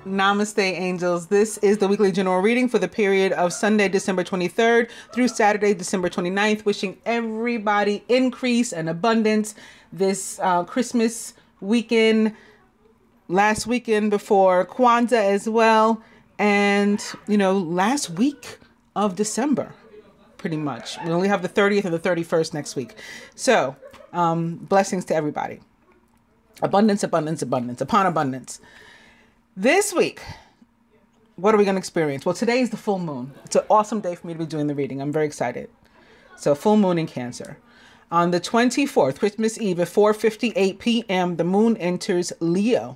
Namaste, angels. This is the weekly general reading for the period of Sunday, December 23rd through Saturday, December 29th. Wishing everybody increase and abundance this Christmas weekend, last weekend before Kwanzaa as well. And, last week of December, pretty much. We only have the 30th and the 31st next week. So, blessings to everybody. Abundance, abundance, abundance, upon abundance. This week, what are we going to experience? Well, today is the full moon. It's an awesome day for me to be doing the reading. I'm very excited. So full moon in Cancer. On the 24th, Christmas Eve at 4:58 p.m., the moon enters Leo.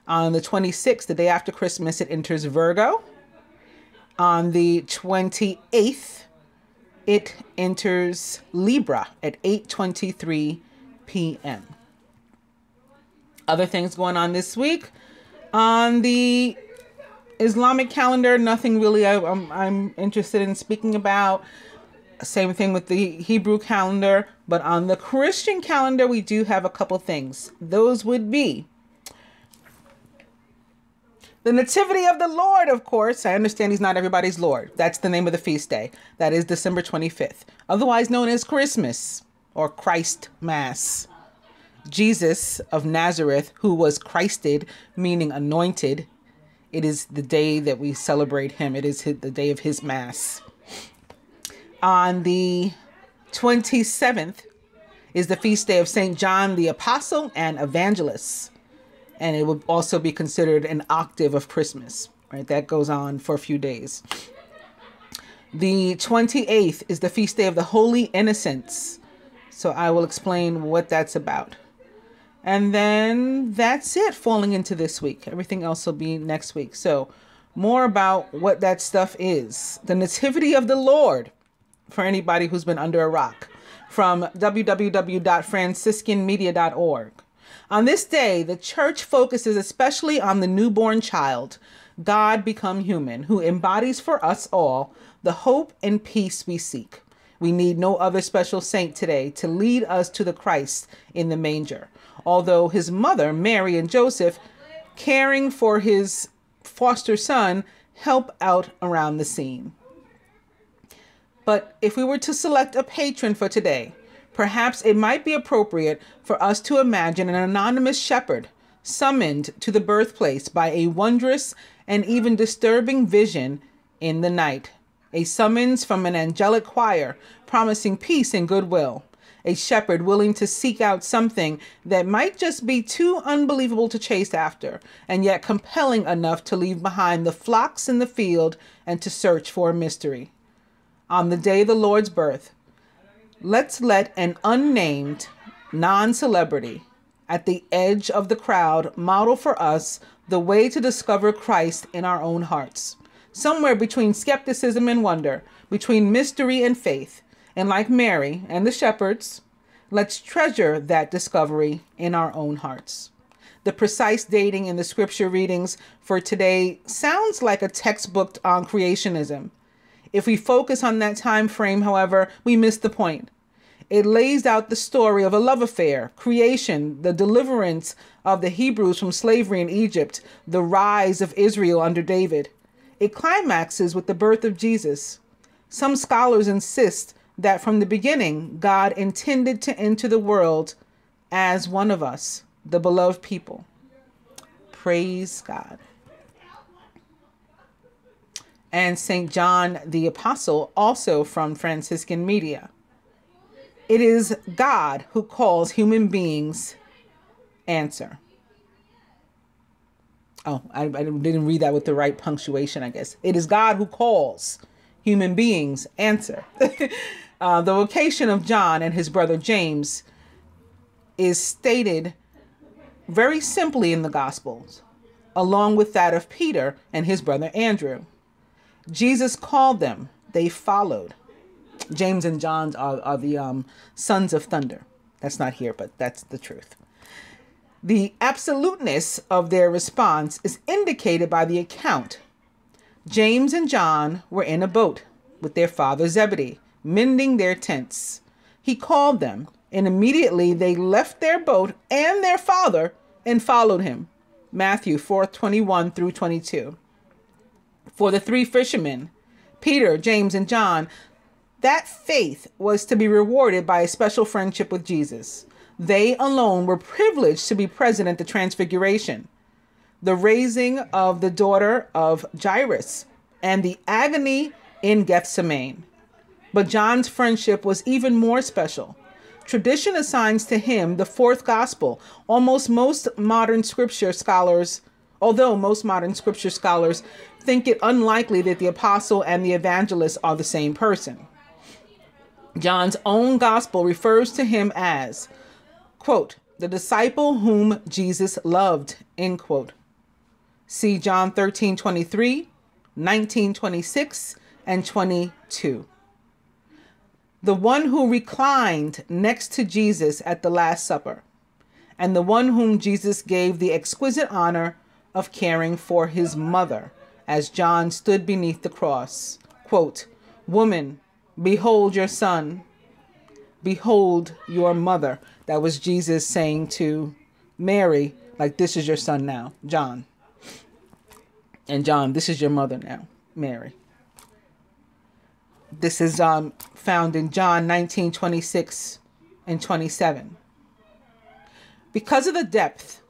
On the 26th, the day after Christmas, it enters Virgo. On the 28th, it enters Libra at 8:23 p.m. Other things going on this week. On the Islamic calendar, nothing really I'm interested in speaking about. Same thing with the Hebrew calendar. But on the Christian calendar, we do have a couple things. Those would be the Nativity of the Lord, of course. I understand he's not everybody's Lord. That's the name of the feast day. That is December 25th, otherwise known as Christmas or Christ Mass. Jesus of Nazareth, who was Christed, meaning anointed. It is the day that we celebrate him. It is the day of his Mass. On the 27th is the feast day of St. John the Apostle and Evangelist. And it would also be considered an octave of Christmas, right? That goes on for a few days. The 28th is the feast day of the Holy Innocents. So I will explain what that's about. And then that's it falling into this week. Everything else will be next week. So more about what that stuff is. The Nativity of the Lord, for anybody who's been under a rock, from www.franciscanmedia.org. On this day, the church focuses especially on the newborn child, God become human, who embodies for us all the hope and peace we seek. We need no other special saint today to lead us to the Christ in the manger. Although his mother, Mary, and Joseph, caring for his foster son, help out around the scene. But if we were to select a patron for today, perhaps it might be appropriate for us to imagine an anonymous shepherd summoned to the birthplace by a wondrous and even disturbing vision in the night. A summons from an angelic choir promising peace and goodwill. A shepherd willing to seek out something that might just be too unbelievable to chase after, and yet compelling enough to leave behind the flocks in the field and to search for a mystery. On the day of the Lord's birth, let's let an unnamed non-celebrity at the edge of the crowd model for us the way to discover Christ in our own hearts. Somewhere between skepticism and wonder, between mystery and faith. And like Mary and the shepherds, let's treasure that discovery in our own hearts. The precise dating in the scripture readings for today sounds like a textbook on creationism. If we focus on that time frame, however, we miss the point. It lays out the story of a love affair, creation, the deliverance of the Hebrews from slavery in Egypt, the rise of Israel under David. It climaxes with the birth of Jesus. Some scholars insist that from the beginning, God intended to enter the world as one of us, the beloved people. Praise God. And St. John the Apostle, also from Franciscan Media. It is God who calls human beings answer. Oh, I didn't read that with the right punctuation, I guess. It is God who calls human beings answer. The vocation of John and his brother James is stated very simply in the Gospels, along with that of Peter and his brother Andrew. Jesus called them, they followed. James and John are the sons of thunder. That's not here, but that's the truth. The absoluteness of their response is indicated by the account. James and John were in a boat with their father Zebedee, mending their tents. He called them, and immediately they left their boat and their father and followed him. Matthew 4:21 through 22. For the three fishermen, Peter, James, and John, that faith was to be rewarded by a special friendship with Jesus. They alone were privileged to be present at the transfiguration, the raising of the daughter of Jairus, and the agony in Gethsemane. But John's friendship was even more special. Tradition assigns to him the fourth gospel, although most modern scripture scholars think it unlikely that the apostle and the evangelist are the same person. John's own gospel refers to him as, quote, the disciple whom Jesus loved, end quote. See John 13:23, 19:26, and 22. The one who reclined next to Jesus at the Last Supper, and the one whom Jesus gave the exquisite honor of caring for his mother as John stood beneath the cross. Quote, woman, behold your son, behold your mother. That was Jesus saying to Mary, like, this is your son now, John. And John, this is your mother now, Mary. This is found in John 19:26 and 27. Because of the depth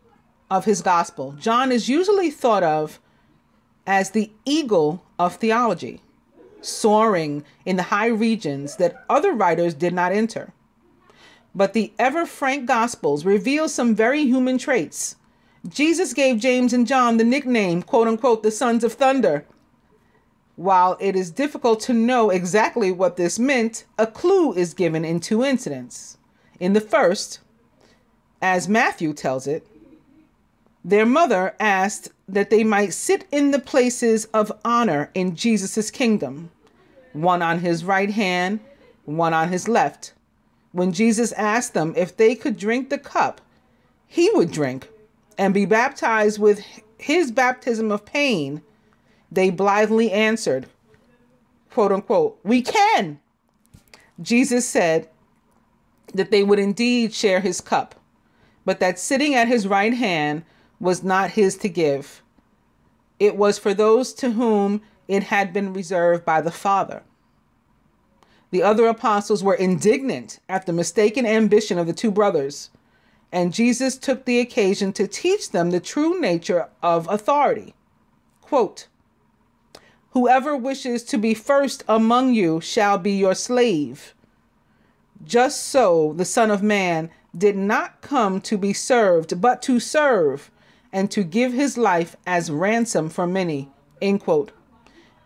of his gospel, John is usually thought of as the eagle of theology, soaring in the high regions that other writers did not enter. But the ever-frank Gospels reveal some very human traits. Jesus gave James and John the nickname, quote-unquote, the sons of thunder. While it is difficult to know exactly what this meant, a clue is given in two incidents. In the first, as Matthew tells it, their mother asked that they might sit in the places of honor in Jesus' kingdom, one on his right hand, one on his left. When Jesus asked them if they could drink the cup he would drink and be baptized with his baptism of pain, they blithely answered, quote unquote, we can. Jesus said that they would indeed share his cup, but that sitting at his right hand was not his to give. It was for those to whom it had been reserved by the Father. The other apostles were indignant at the mistaken ambition of the two brothers, and Jesus took the occasion to teach them the true nature of authority. Quote, whoever wishes to be first among you shall be your slave. Just so the Son of Man did not come to be served, but to serve and to give his life as ransom for many. End quote.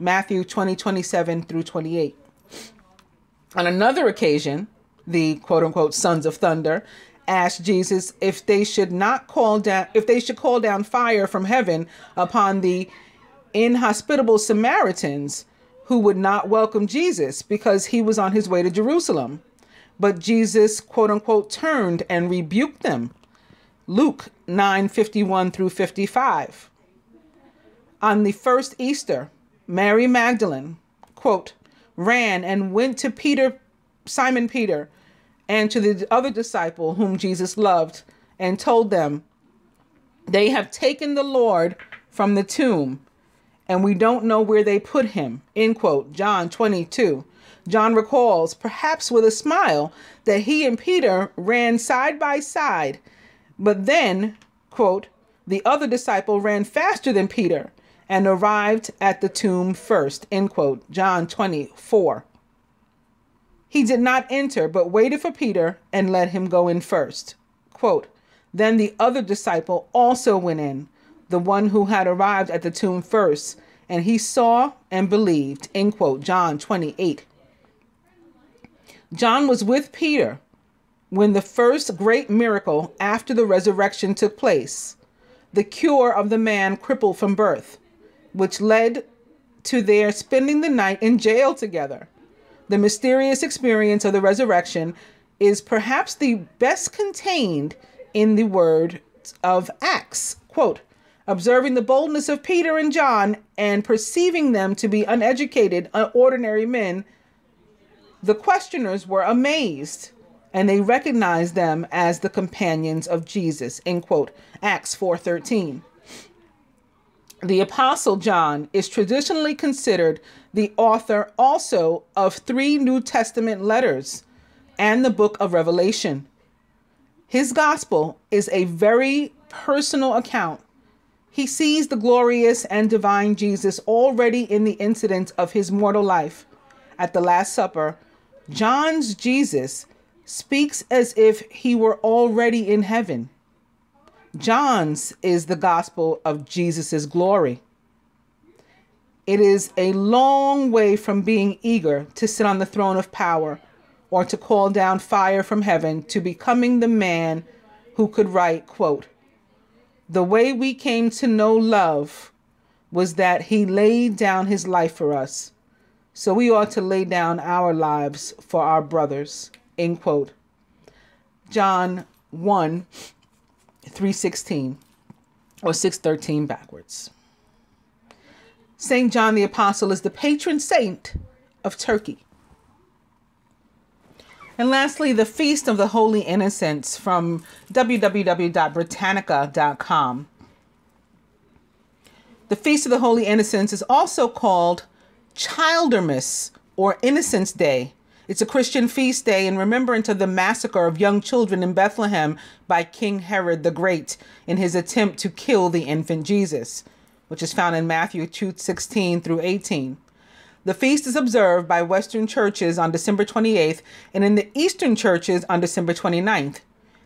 Matthew 20:27 through 28. On another occasion, the quote unquote sons of thunder asked Jesus if they should call down fire from heaven upon the inhospitable Samaritans who would not welcome Jesus because he was on his way to Jerusalem. But Jesus, quote unquote, turned and rebuked them. Luke 9:51 through 55. On the first Easter, Mary Magdalene, quote, ran and went to Simon Peter, and to the other disciple whom Jesus loved, and told them, they have taken the Lord from the tomb, and we don't know where they put him, end quote. John 22. John recalls, perhaps with a smile, that he and Peter ran side by side, but then, quote, the other disciple ran faster than Peter and arrived at the tomb first, end quote. John 24. He did not enter, but waited for Peter and let him go in first. Quote, then the other disciple also went in, the one who had arrived at the tomb first, and he saw and believed, end quote. John 28. John was with Peter when the first great miracle after the resurrection took place, the cure of the man crippled from birth, which led to their spending the night in jail together. The mysterious experience of the resurrection is perhaps the best contained in the word of Acts. Quote, observing the boldness of Peter and John and perceiving them to be uneducated, ordinary men, the questioners were amazed, and they recognized them as the companions of Jesus, end quote. Acts 4:13. The Apostle John is traditionally considered the author also of 3 New Testament letters and the book of Revelation. His gospel is a very personal account. He sees the glorious and divine Jesus already in the incident of his mortal life. At the Last Supper, John's Jesus speaks as if he were already in heaven. John's is the gospel of Jesus's glory. It is a long way from being eager to sit on the throne of power or to call down fire from heaven to becoming the man who could write, quote, "The way we came to know love was that he laid down his life for us. So we ought to lay down our lives for our brothers," end quote. John 1, 3:16 or 6:13 backwards. Saint John the Apostle is the patron saint of Turkey. And lastly, the Feast of the Holy Innocents from www.britannica.com. The Feast of the Holy Innocents is also called Childermas or Innocents Day. It's a Christian feast day in remembrance of the massacre of young children in Bethlehem by King Herod the Great in his attempt to kill the infant Jesus, which is found in Matthew 2:16 through 18. The feast is observed by Western churches on December 28th and in the Eastern churches on December 29th.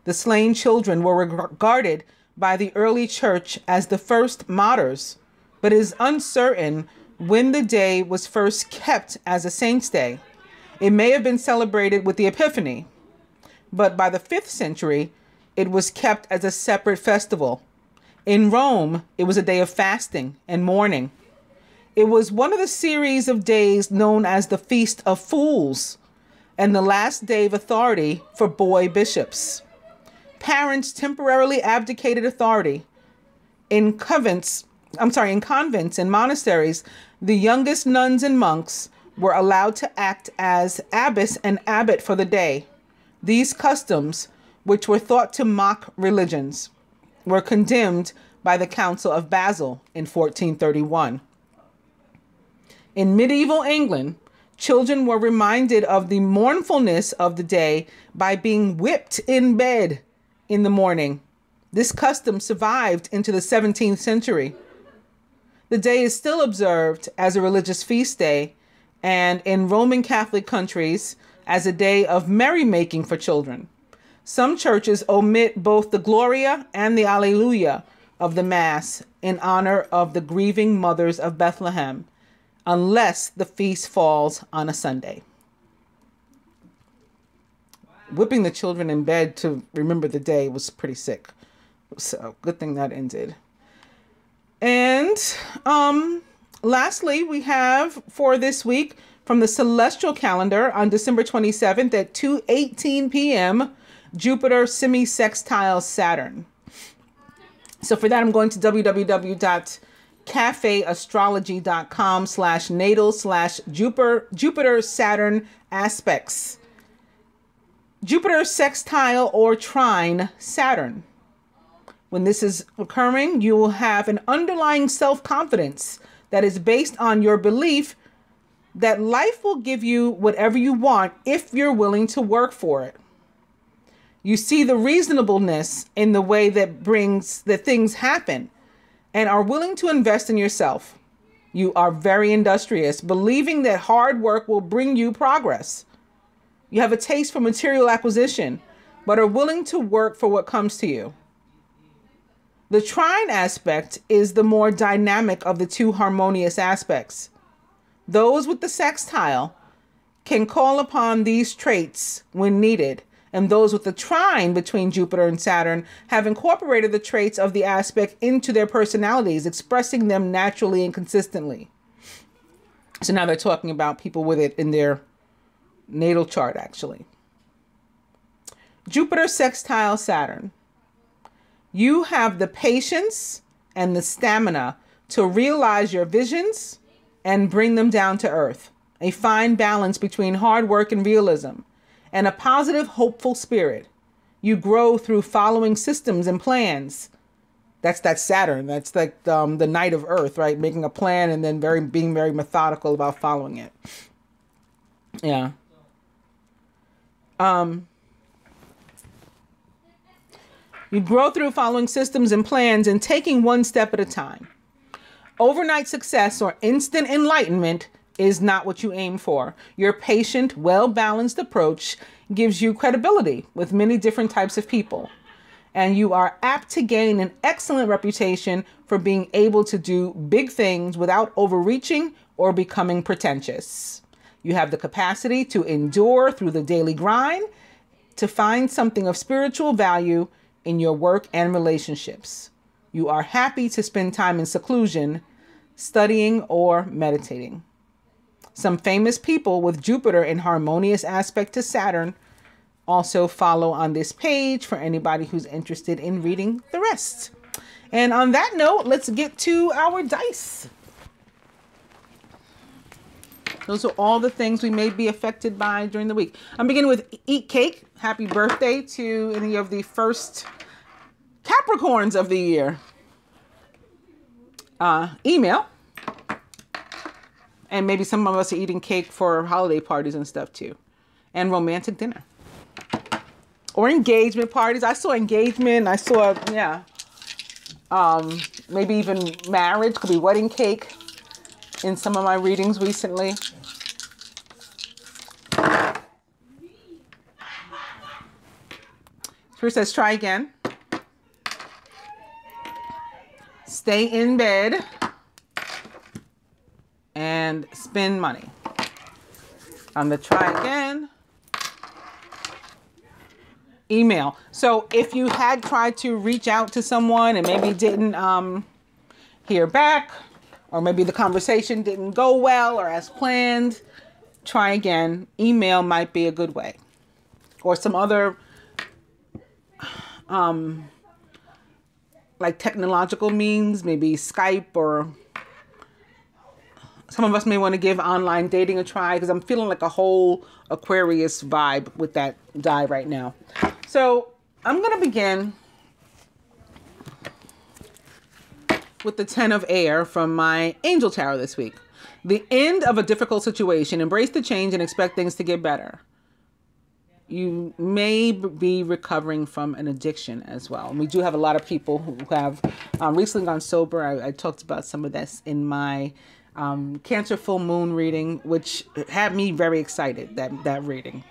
The slain children were regarded by the early church as the first martyrs, but it is uncertain when the day was first kept as a saint's day. It may have been celebrated with the Epiphany, but by the 5th century, it was kept as a separate festival. In Rome, it was a day of fasting and mourning. It was one of the series of days known as the Feast of Fools and the last day of authority for boy bishops. Parents temporarily abdicated authority. In convents and monasteries, the youngest nuns and monks were allowed to act as abbess and abbot for the day. These customs, which were thought to mock religions, were condemned by the Council of Basel in 1431. In medieval England, children were reminded of the mournfulness of the day by being whipped in bed in the morning. This custom survived into the 17th century. The day is still observed as a religious feast day and in Roman Catholic countries as a day of merrymaking for children. Some churches omit both the Gloria and the Alleluia of the Mass in honor of the grieving mothers of Bethlehem, unless the feast falls on a Sunday. Whipping the children in bed to remember the day was pretty sick. So good thing that ended. And lastly, we have for this week from the celestial calendar on December 27th at 2:18 p.m., Jupiter semi-sextile Saturn. So for that, I'm going to www.cafeastrology.com/natal/Jupiter Saturn aspects. Jupiter sextile or trine Saturn. When this is occurring, you will have an underlying self-confidence that is based on your belief that life will give you whatever you want if you're willing to work for it. You see the reasonableness in the way that things happen and are willing to invest in yourself. You are very industrious, believing that hard work will bring you progress. You have a taste for material acquisition, but are willing to work for what comes to you. The trine aspect is the more dynamic of the two harmonious aspects. Those with the sextile can call upon these traits when needed, and those with the trine between Jupiter and Saturn have incorporated the traits of the aspect into their personalities, expressing them naturally and consistently. So now they're talking about people with it in their natal chart, actually. Jupiter sextile Saturn. You have the patience and the stamina to realize your visions and bring them down to earth. A fine balance between hard work and realism, and a positive, hopeful spirit. You grow through following systems and plans That's Saturn. That's like the night of Earth, right? Making a plan and then being very methodical about following it. Yeah. You grow through following systems and plans and taking one step at a time. Overnight success or instant enlightenment is not what you aim for. Your patient, well-balanced approach gives you credibility with many different types of people. And you are apt to gain an excellent reputation for being able to do big things without overreaching or becoming pretentious. You have the capacity to endure through the daily grind, to find something of spiritual value in your work and relationships. You are happy to spend time in seclusion, studying or meditating. Some famous people with Jupiter in harmonious aspect to Saturn also follow on this page for anybody who's interested in reading the rest. And on that note, let's get to our dice. Those are all the things we may be affected by during the week. I'm beginning with eat cake. Happy birthday to any of the first Capricorns of the year. Email. And maybe some of us are eating cake for holiday parties and stuff too. And romantic dinner. Or engagement parties. I saw engagement. I saw, yeah. Maybe even marriage. Could be wedding cake in some of my readings recently. First says, try again. Stay in bed. And spend money. On the try again. Email. So if you had tried to reach out to someone and maybe didn't hear back, or maybe the conversation didn't go well or as planned, try again. Email might be a good way. Or some other like technological means, maybe Skype, or some of us may want to give online dating a try, because I'm feeling like a whole Aquarius vibe with that die right now. So I'm going to begin with the 10 of Air from my Angel Tarot this week. The end of a difficult situation. Embrace the change and expect things to get better. You may be recovering from an addiction as well. And we do have a lot of people who have recently gone sober. I talked about some of this in my Cancer full moon reading, which had me very excited, that reading.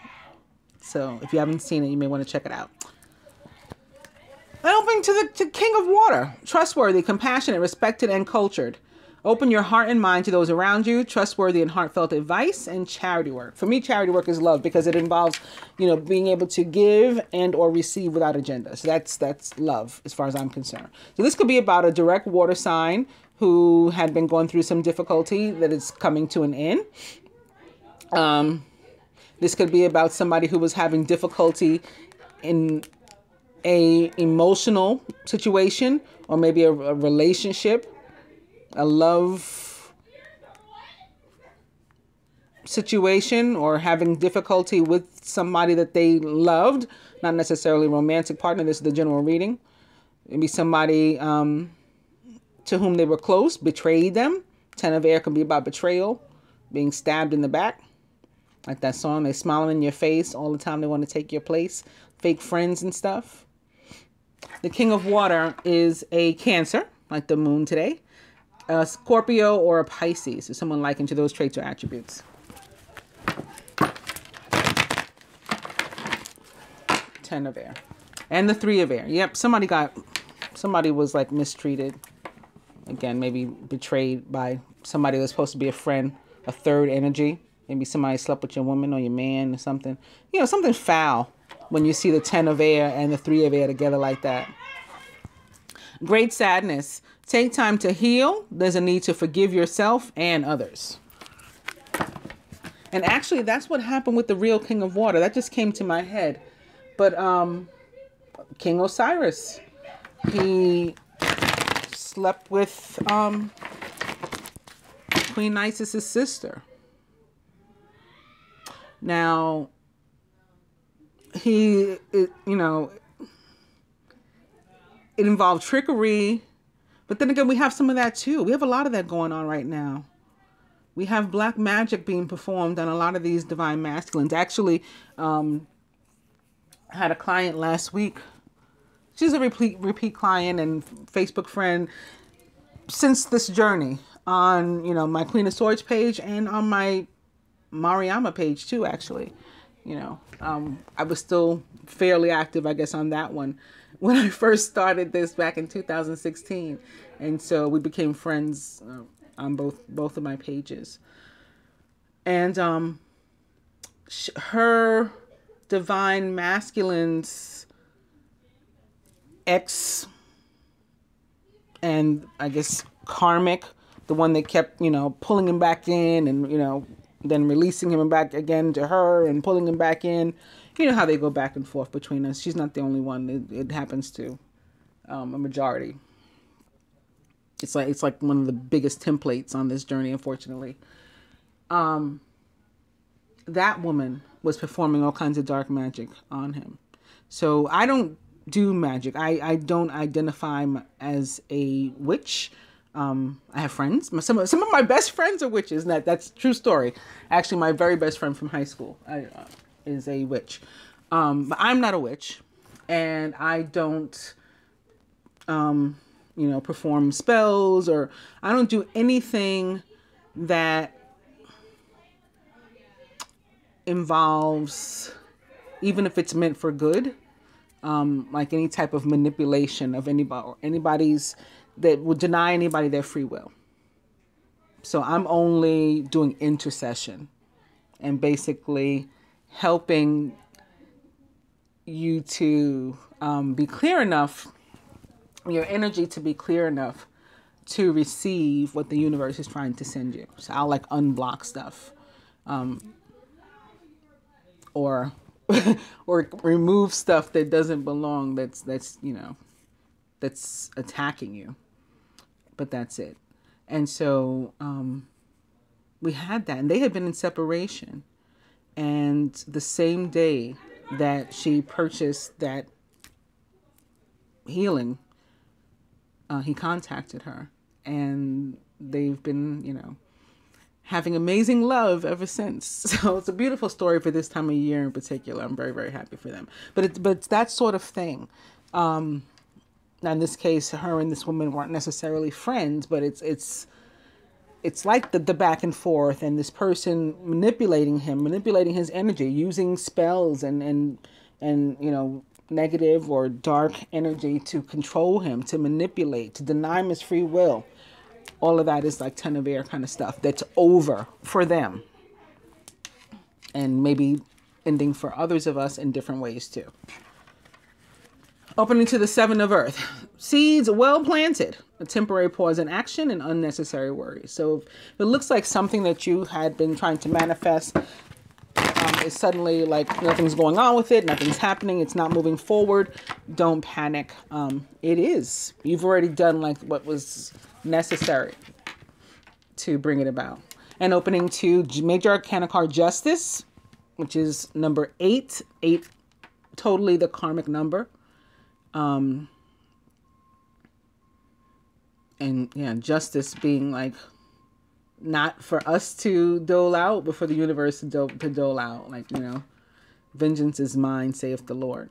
So if you haven't seen it, you may want to check it out. Opening to the King of Water. Trustworthy, compassionate, respected, and cultured. Open your heart and mind to those around you. Trustworthy and heartfelt advice and charity work. For me, charity work is love, because it involves, being able to give and or receive without agenda. So that's love as far as I'm concerned. So this could be about a direct water sign who had been going through some difficulty that is coming to an end. This could be about somebody who was having difficulty in a emotional situation, or maybe a relationship, a love situation, or having difficulty with somebody that they loved, not necessarily a romantic partner. This is the general reading. Maybe somebody to whom they were close betrayed them. 10 of Air can be about betrayal, being stabbed in the back. Like that song, they smiling in your face all the time. They want to take your place. Fake friends and stuff. The King of Water is a Cancer, like the moon today. A Scorpio or a Pisces, or someone likened to those traits or attributes. 10 of Air. And the 3 of Air. Yep, somebody was like mistreated. Again, maybe betrayed by somebody that's supposed to be a friend, a third energy. Maybe somebody slept with your woman or your man or something. Something foul when you see the 10 of Air and the 3 of Air together like that. Great sadness. Take time to heal. There's a need to forgive yourself and others. And actually, that's what happened with the real King of Water. That just came to my head. But King Osiris, he slept with Queen Isis' sister. Now, it involved trickery. But then again, we have some of that too. We have a lot of that going on right now. We have black magic being performed on a lot of these divine masculines. Actually, I had a client last week. She's a repeat client and Facebook friend since this journey on, you know, my Queen of Swords page and on my Mariama page too, actually. You know, I was still fairly active, I guess, on that one when I first started this back in 2016. And so we became friends on both of my pages. And her divine masculine's ex and I guess karmic, the one that kept, you know, pulling him back in and, you know, then releasing him back again to her and pulling him back in. You know how they go back and forth between us. She's not the only one. It happens to a majority. It's like one of the biggest templates on this journey, unfortunately. That woman was performing all kinds of dark magic on him. So I don't do magic. I don't identify as a witch. I have friends. Some of my best friends are witches. And that's a true story. Actually, my very best friend from high school is a witch. But I'm not a witch. And I don't, you know, perform spells, or I don't do anything that involves, even if it's meant for good, like any type of manipulation of anybody or anybody's that would deny anybody their free will. So I'm only doing intercession and basically helping you to be clear enough, your energy to be clear enough to receive what the universe is trying to send you. So I'll like unblock stuff, or or remove stuff that doesn't belong. That's you know, that's attacking you. But that's it. And so we had that, and they had been in separation. And the same day that she purchased that healing, he contacted her, and they've been, you know, having amazing love ever since. So it's a beautiful story for this time of year in particular. I'm very, very happy for them. But it's that sort of thing. Now in this case, her and this woman weren't necessarily friends, but it's like the back and forth, and this person manipulating his energy, using spells and you know, negative or dark energy to control him, to manipulate, to deny him his free will. All of that is like 10 of air kind of stuff that's over for them, and maybe ending for others of us in different ways too. Opening to the 7 of earth. Seeds well planted. A temporary pause in action and unnecessary worries. So if it looks like something that you had been trying to manifest is suddenly like nothing's going on with it, nothing's happening, it's not moving forward, don't panic. It is. You've already done like what was necessary to bring it about. And opening to Major Arcana card Justice, which is number 8. 8, totally the karmic number. And yeah, justice being like not for us to dole out, but for the universe to dole out. Like, you know, vengeance is mine, saith the Lord.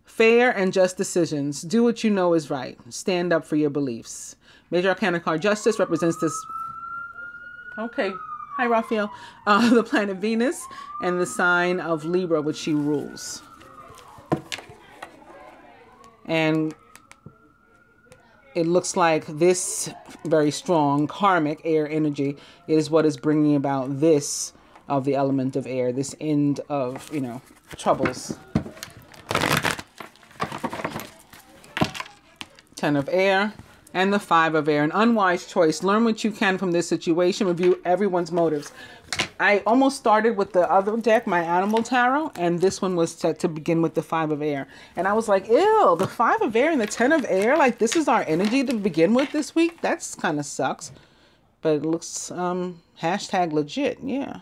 Fair and just decisions. Do what you know is right. Stand up for your beliefs. Major Arcana card Justice represents this. Okay. Hi, Raphael. The planet Venus and the sign of Libra, which she rules. And it looks like this very strong karmic air energy is what is bringing about this of the element of air, this end of, you know, troubles. 10 of air and the 5 of air. An unwise choice. Learn what you can from this situation. Review everyone's motives. I almost started with the other deck, my Animal Tarot, and this one was set to begin with the 5 of air. And I was like, ew, the 5 of air and the 10 of air, like this is our energy to begin with this week? That's kind of sucks. But it looks hashtag legit, yeah.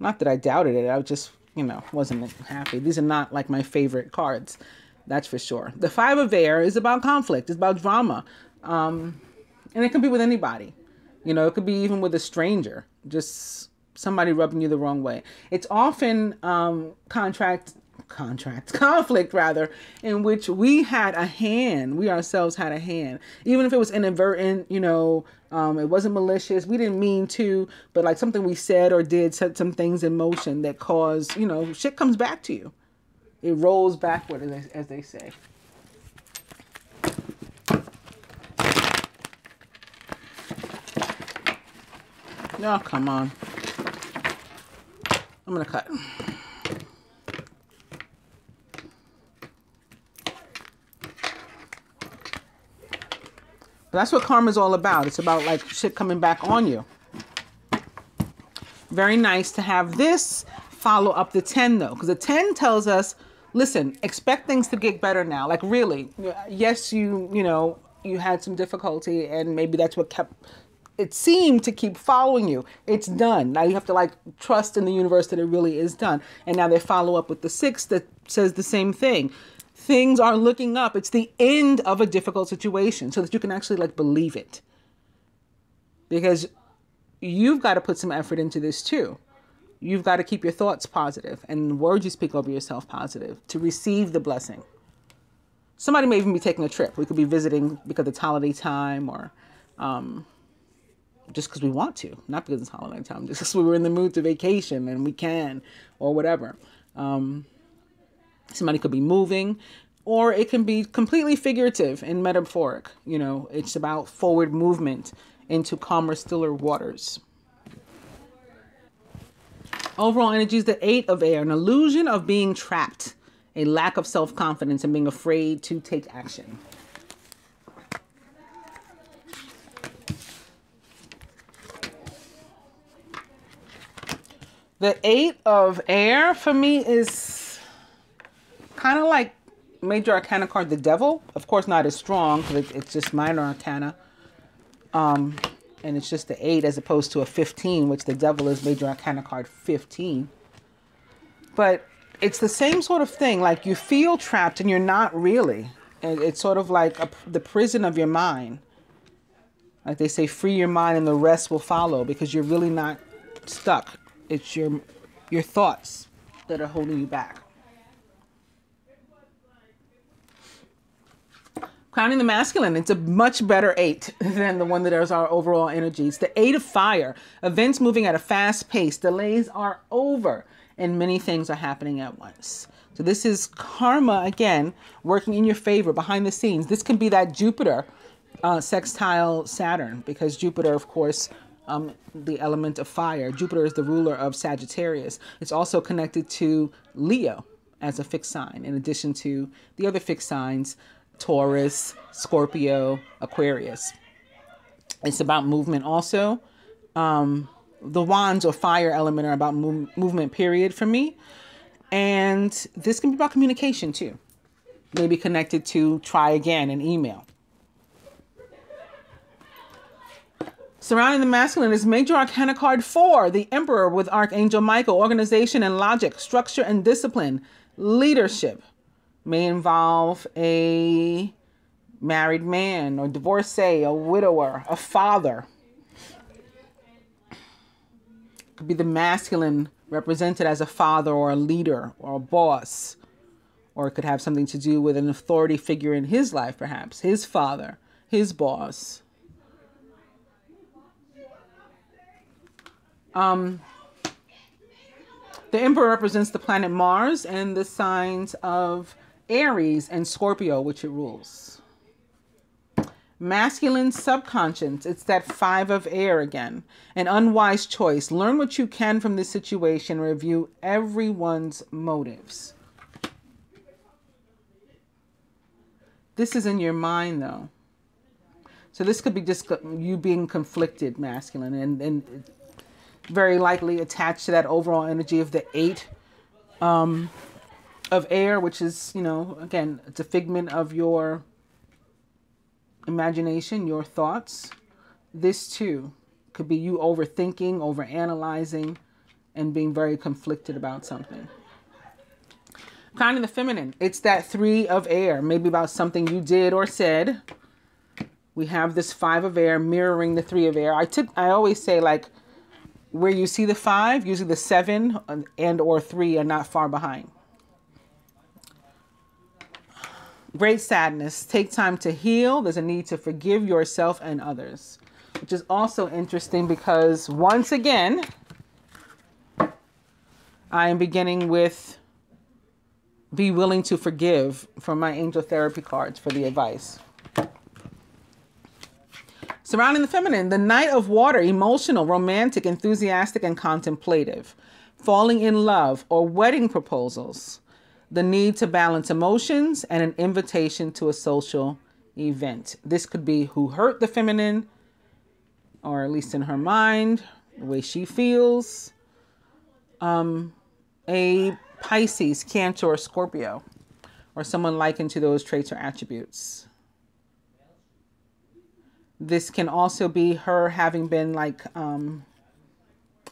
Not that I doubted it, I just, you know, wasn't happy. These are not like my favorite cards. That's for sure. The 5 of air is about conflict. It's about drama. And it can be with anybody. You know, it could be even with a stranger. Just somebody rubbing you the wrong way. It's often conflict rather, in which we had a hand. We ourselves had a hand. Even if it was inadvertent, you know, it wasn't malicious. We didn't mean to, but like something we said or did set some things in motion that caused, you know, shit comes back to you. It rolls backward, as they say. Oh, come on. I'm going to cut. But that's what karma is all about. It's about like shit coming back on you. Very nice to have this follow up the 10 though. Because the 10 tells us, listen, expect things to get better now. Like really, yes, you know, you had some difficulty and maybe that's what kept, it seemed to keep following you. It's done. Now you have to like trust in the universe that it really is done. And now they follow up with the 6 that says the same thing. Things are looking up. It's the end of a difficult situation so that you can actually like believe it. Because you've got to put some effort into this too. You've got to keep your thoughts positive and the words you speak over yourself positive to receive the blessing. Somebody may even be taking a trip. We could be visiting because it's holiday time or just because we want to, not because it's holiday time, just because we were in the mood to vacation and we can or whatever. Somebody could be moving, or it can be completely figurative and metaphoric. You know, it's about forward movement into calmer, stiller waters. Overall energy is the 8 of air, an illusion of being trapped, a lack of self-confidence and being afraid to take action. The 8 of air for me is kind of like major arcana card, the devil. Of course, not as strong because it's just minor arcana. And it's just the 8 as opposed to a 15, which the devil is major arcana card 15. But it's the same sort of thing. Like you feel trapped and you're not really. And it's sort of like the prison of your mind. Like they say, free your mind and the rest will follow because you're really not stuck. It's your thoughts that are holding you back. Crowning the masculine, it's a much better 8 than the one that is our overall energy. It's the 8 of fire. Events moving at a fast pace. Delays are over and many things are happening at once. So this is karma, again, working in your favor behind the scenes. This can be that Jupiter sextile Saturn because Jupiter, of course, the element of fire. Jupiter is the ruler of Sagittarius. It's also connected to Leo as a fixed sign, in addition to the other fixed signs, Taurus, Scorpio, Aquarius. It's about movement also. The wands or fire element are about movement, period, for me. And this can be about communication too. Maybe connected to try again and email. Surrounding the masculine is major arcana card 4, the Emperor with Archangel Michael, organization and logic, structure and discipline, leadership. May involve a married man or divorcee, a widower, a father. Could be the masculine represented as a father or a leader or a boss. Or it could have something to do with an authority figure in his life, perhaps. His father, his boss. The Emperor represents the planet Mars and the signs of Aries and Scorpio, which it rules. Masculine subconscious, it's that 5 of air again. An unwise choice. Learn what you can from this situation. Review everyone's motives. This is in your mind, though. So this could be just you being conflicted, masculine, and very likely attached to that overall energy of the 8 of air, which is, you know, again, it's a figment of your imagination, your thoughts. This too could be you overthinking, overanalyzing, and being very conflicted about something. Crowning the feminine, it's that 3 of air, maybe about something you did or said. We have this 5 of air mirroring the 3 of air. I always say, like, where you see the 5, usually the 7 and or 3 are not far behind. Great sadness. Take time to heal. There's a need to forgive yourself and others, which is also interesting because once again, I am beginning with be willing to forgive from my angel therapy cards for the advice. Surrounding the feminine, the Knight of Water, emotional, romantic, enthusiastic, and contemplative. Falling in love or wedding proposals. The need to balance emotions and an invitation to a social event. This could be who hurt the feminine, or at least in her mind, the way she feels. A Pisces, Cancer, or Scorpio, or someone likened to those traits or attributes. This can also be her having been like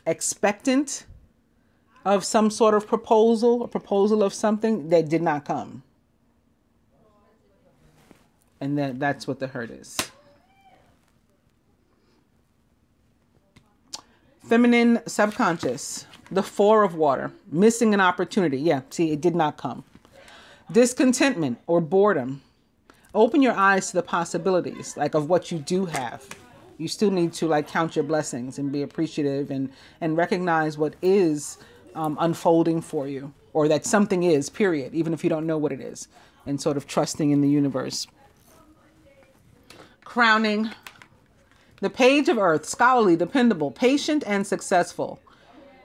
expectant of some sort of proposal, a proposal of something that did not come. And that's what the hurt is. Feminine subconscious, the 4 of water, missing an opportunity. Yeah, see, it did not come. Discontentment or boredom. Open your eyes to the possibilities, like of what you do have. You still need to like count your blessings and be appreciative and recognize what is unfolding for you, or that something is, period, even if you don't know what it is, and sort of trusting in the universe. Crowning the Page of Earth, scholarly, dependable, patient, and successful.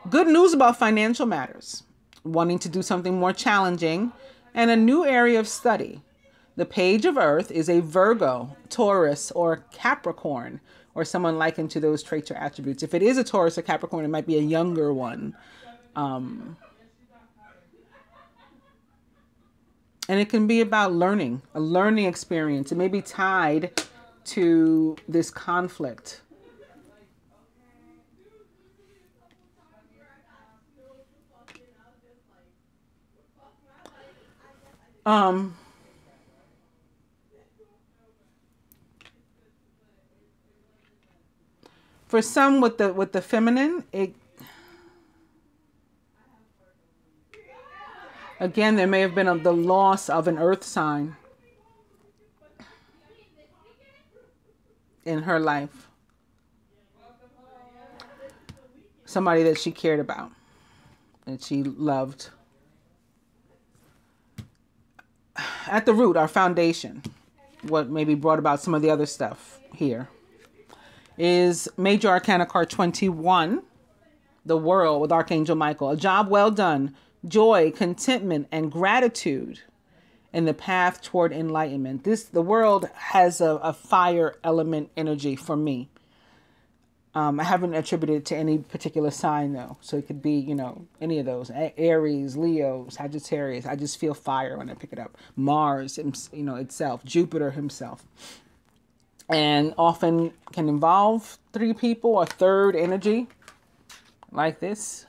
Good news about financial matters, wanting to do something more challenging, and a new area of study. The Page of Earth is a Virgo, Taurus, or Capricorn, or someone likened to those traits or attributes. If it is a Taurus or Capricorn, it might be a younger one. And it can be about learning, a learning experience. It may be tied to this conflict. For some with the feminine, again, there may have been the loss of an earth sign in her life. Somebody that she cared about, that she loved. At the root, our foundation, what maybe brought about some of the other stuff here, is Major Arcana card 21, the World with Archangel Michael. A job well done, joy, contentment, and gratitude in the path toward enlightenment. The World has a fire element energy for me. I haven't attributed it to any particular sign though. So it could be, any of those. Aries, Leo, Sagittarius. I just feel fire when I pick it up. Mars, itself. Jupiter himself. And often can involve 3 people or third energy like this.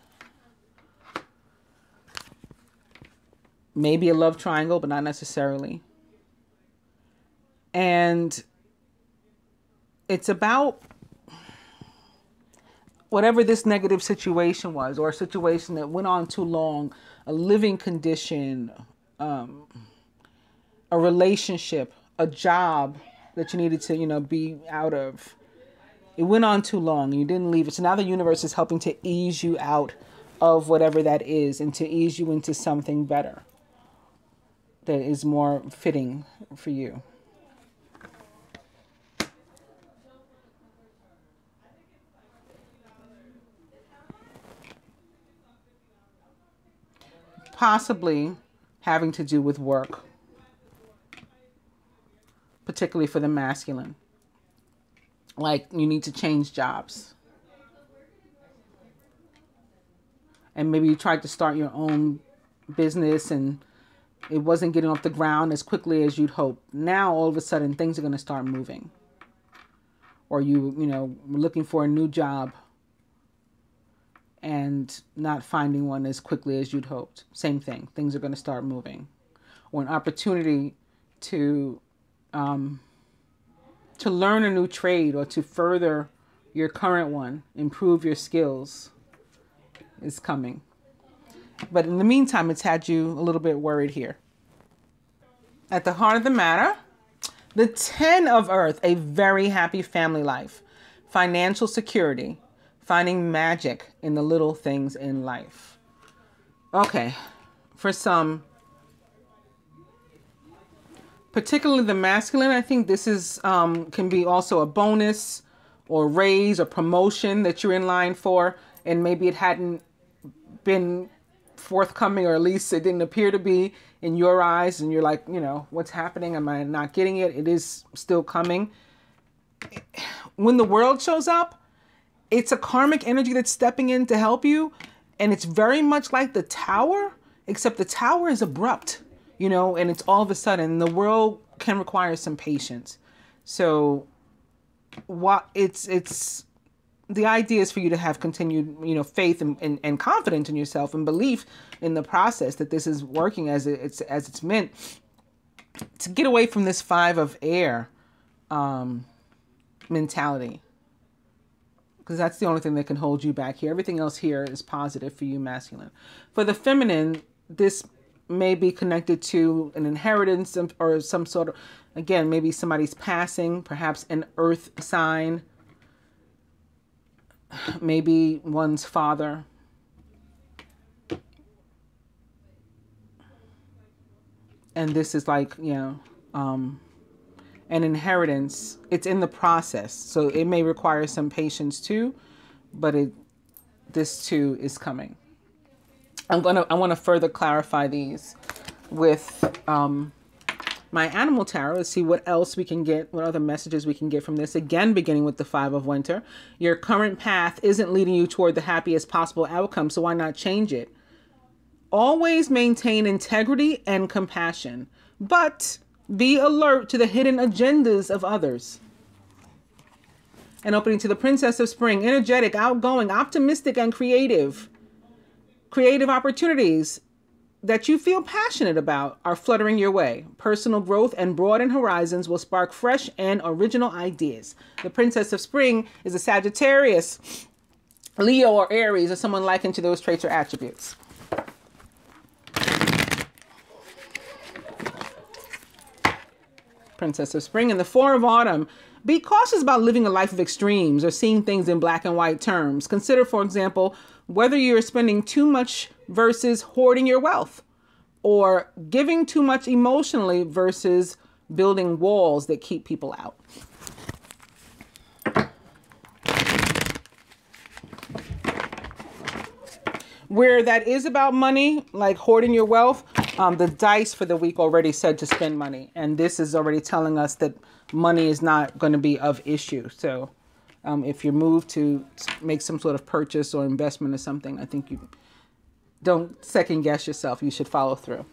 Maybe a love triangle, but not necessarily. And it's about whatever this negative situation was, or a situation that went on too long, a living condition, a relationship, a job that you needed to, be out of. It went on too long and you didn't leave it. So now the universe is helping to ease you out of whatever that is and to ease you into something better that is more fitting for you. Possibly having to do with work, particularly for the masculine. Like you need to change jobs. And maybe you tried to start your own business and it wasn't getting off the ground as quickly as you'd hoped. Now, all of a sudden, things are going to start moving. Or were looking for a new job. and not finding one as quickly as you'd hoped. Same thing. Things are going to start moving. Or an opportunity to learn a new trade or to further your current one, improve your skills is coming. But in the meantime, it's had you a little bit worried here. At the heart of the matter, the 10 of Earth, a very happy family life, financial security, finding magic in the little things in life. Okay, for some, particularly the masculine, I think this is can be also a bonus or raise or promotion that you're in line for, and maybe it hadn't been forthcoming, or at least it didn't appear to be in your eyes, and you're like, you know, what's happening? Am I not getting it? It is still coming. When the world shows up, it's a karmic energy that's stepping in to help you, and it's very much like the Tower, except the Tower is abrupt, you know, and it's all of a sudden. The world can require some patience. So what it's the idea is for you to have continued, you know, faith and confidence in yourself and belief in the process that this is working as it's meant, to get away from this 5 of air mentality, because that's the only thing that can hold you back here. Everything else here is positive for you, masculine. For the feminine, this may be connected to an inheritance or some sort of, again, maybe somebody's passing, perhaps an earth sign, maybe one's father. And this is like, you know, an inheritance. It's in the process. So it may require some patience too, but this too is coming. I want to further clarify these with my animal tarot. Let's see what else we can get, what other messages we can get from this. Again, beginning with the 5 of Winter. Your current path isn't leading you toward the happiest possible outcome, so why not change it? Always maintain integrity and compassion, but be alert to the hidden agendas of others. And opening to the Princess of Spring, energetic, outgoing, optimistic, and creative. Creative opportunities that you feel passionate about are fluttering your way. Personal growth and broadened horizons will spark fresh and original ideas. The Princess of Spring is a Sagittarius, Leo, or Aries, or someone likened to those traits or attributes. Princess of Spring. In the 4 of Autumn, be cautious about living a life of extremes or seeing things in black and white terms. Consider, for example, whether you're spending too much versus hoarding your wealth, or giving too much emotionally versus building walls that keep people out. Where that is about money, like hoarding your wealth, the dice for the week already said to spend money. And this is already telling us that money is not going to be of issue. So if you're moved to make some sort of purchase or investment or something, I think you don't second guess yourself. You should follow through.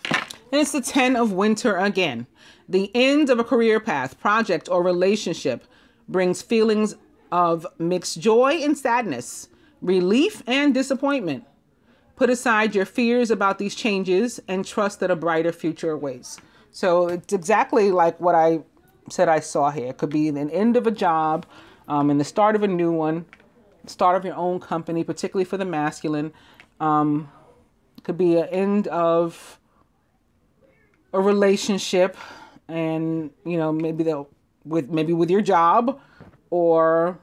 And it's the 10 of Winter again. The end of a career path, project, or relationship brings feelings of mixed joy and sadness, relief and disappointment. Put aside your fears about these changes and trust that a brighter future awaits. So it's exactly like what I said I saw here. It could be an end of a job and the start of a new one, start of your own company, particularly for the masculine. It could be an end of a relationship, and you know, maybe with your job, or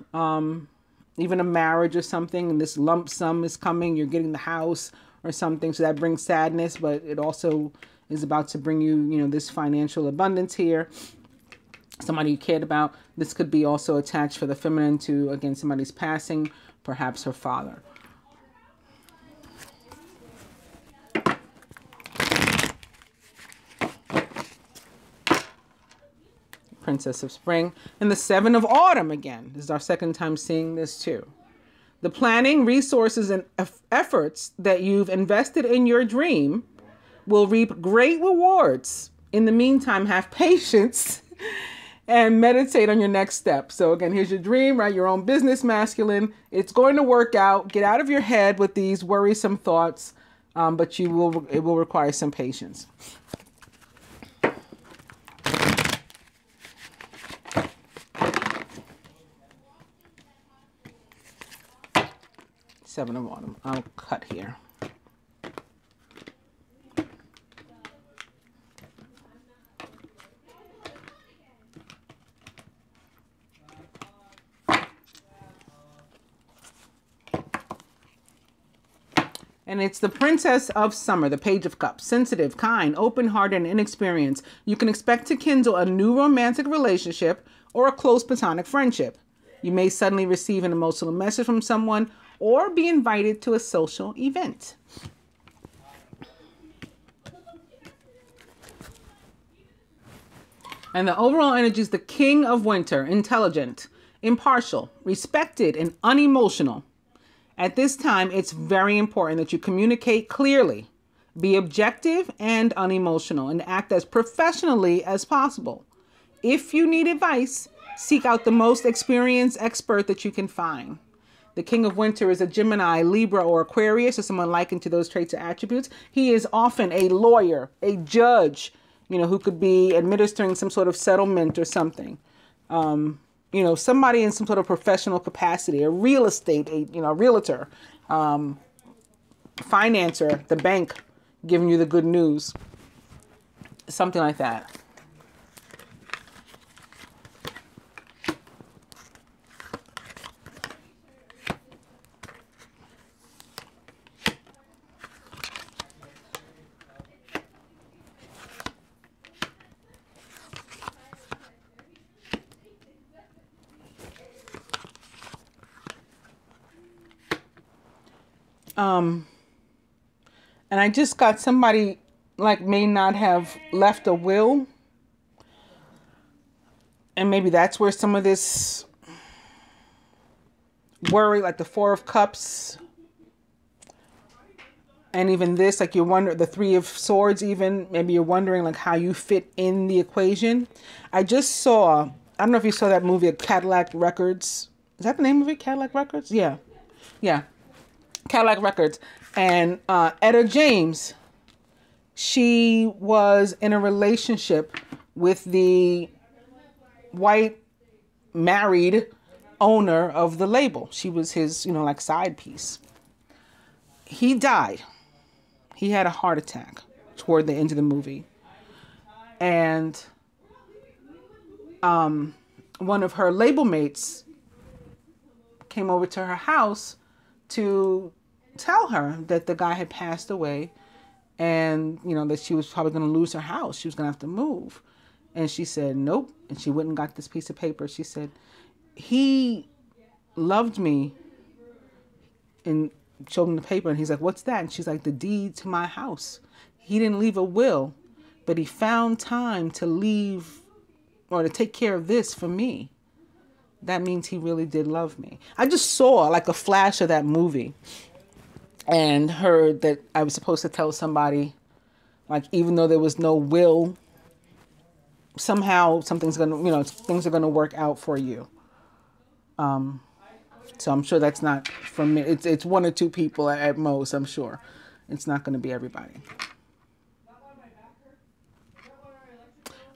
even a marriage or something, and this lump sum is coming, you're getting the house or something, so that brings sadness, but it also is about to bring you, you know, this financial abundance here. Somebody you cared about. This could be also attached for the feminine to, again, somebody's passing, perhaps her father. Princess of Spring. And the 7 of Autumn again. This is our second time seeing this too. The planning, resources, and efforts that you've invested in your dream will reap great rewards. In the meantime, have patience and meditate on your next step. So again, here's your dream, right? Your own business, masculine. It's going to work out. Get out of your head with these worrisome thoughts, but it will require some patience. Seven of Autumn. I'll cut here. And it's the Princess of Summer, the Page of Cups. Sensitive, kind, open-hearted, and inexperienced. You can expect to kindle a new romantic relationship or a close platonic friendship. You may suddenly receive an emotional message from someone or be invited to a social event. And the overall energy is the King of Winter, intelligent, impartial, respected, and unemotional. At this time, it's very important that you communicate clearly, be objective and unemotional, and act as professionally as possible. If you need advice, seek out the most experienced expert that you can find. The King of Winter is a Gemini, Libra, or Aquarius, or someone likened to those traits or attributes. He is often a lawyer, a judge, who could be administering some sort of settlement or something. Somebody in some sort of professional capacity, a real estate, a realtor, financer, the bank giving you the good news, something like that. And I just got somebody may not have left a will. And maybe that's where some of this worry, like the Four of Cups. And even this, you're wondering, the Three of Swords even, maybe you're wondering how you fit in the equation. I just saw, I don't know if you saw that movie, Cadillac Records. Is that the name of it? Cadillac Records? Yeah. Yeah. Cadillac Records. And Etta James, she was in a relationship with the white married owner of the label. She was his, side piece. He died. He had a heart attack toward the end of the movie. And one of her label mates came over to her house to tell her that the guy had passed away and, that she was probably going to lose her house. She was going to have to move. And she said, nope. And she went and got this piece of paper. She said, he loved me, and showed him the paper. And he's like, what's that? And she's like, the deed to my house. He didn't leave a will, but he found time to leave or to take care of this for me. That means he really did love me. I just saw a flash of that movie and heard that I was supposed to tell somebody, even though there was no will, somehow something's going to, things are going to work out for you. So I'm sure that's not from me. It's one or two people at most, I'm sure. It's not going to be everybody.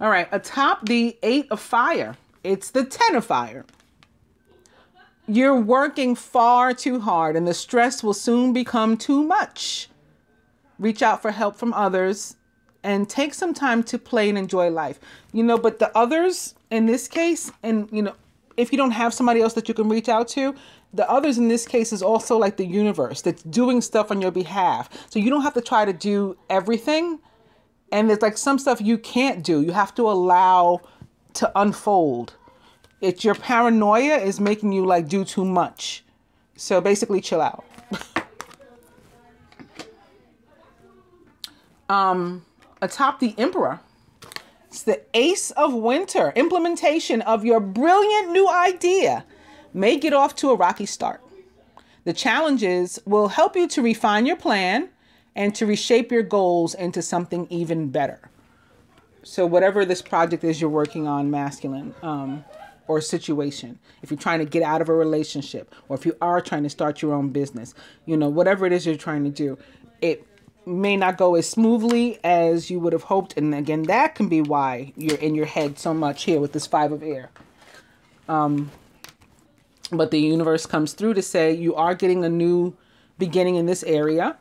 All right, atop the 8 of Fire, it's the 10 of Fire. You're working far too hard and the stress will soon become too much. Reach out for help from others and take some time to play and enjoy life. But the others in this case, and, if you don't have somebody else that you can reach out to, the others in this case is also like the universe that's doing stuff on your behalf. So you don't have to try to do everything. And there's some stuff you can't do. You have to allow to unfold. It's your paranoia is making you do too much. So basically chill out. Atop the Emperor, it's the Ace of Winter. Implementation of your brilliant new idea may get off to a rocky start. The challenges will help you to refine your plan and to reshape your goals into something even better. So whatever this project is you're working on, masculine, or situation, if you're trying to get out of a relationship, or if you are trying to start your own business, you know, whatever it is you're trying to do, it may not go as smoothly as you would have hoped. And again, that can be why you're in your head so much here with this 5 of air. But the universe comes through to say you are getting a new beginning in this area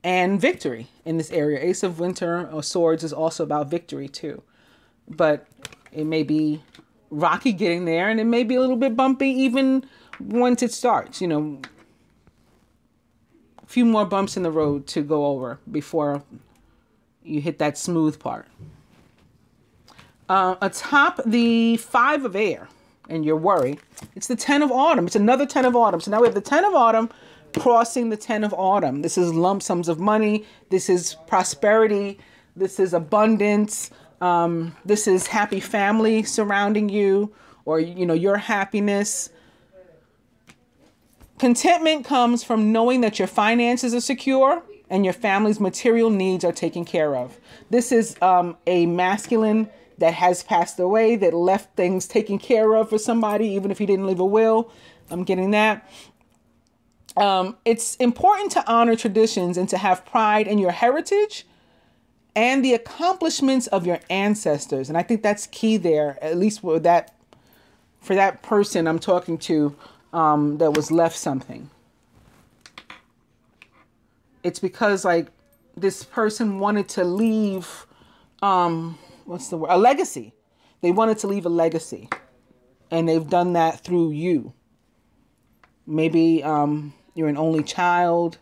and victory in this area. Ace of Winter or Swords is also about victory too. But it may be rocky getting there, and it may be a little bit bumpy even once it starts, you know. A few more bumps in the road to go over before you hit that smooth part. Atop the 5 of air and your worry, it's the 10 of autumn. It's another 10 of autumn. So now we have the 10 of autumn crossing the 10 of autumn. This is lump sums of money. This is prosperity. This is abundance. This is happy family surrounding you, or, you know, your happiness. Contentment comes from knowing that your finances are secure and your family's material needs are taken care of. This is a masculine that has passed away, that left things taken care of for somebody, even if he didn't leave a will. I'm getting that. It's important to honor traditions and to have pride in your heritage and the accomplishments of your ancestors. And I think that's key there, at least for that person I'm talking to that was left something. It's because, like, this person wanted to leave, what's the word? A legacy. They wanted to leave a legacy. And they've done that through you. Maybe you're an only child.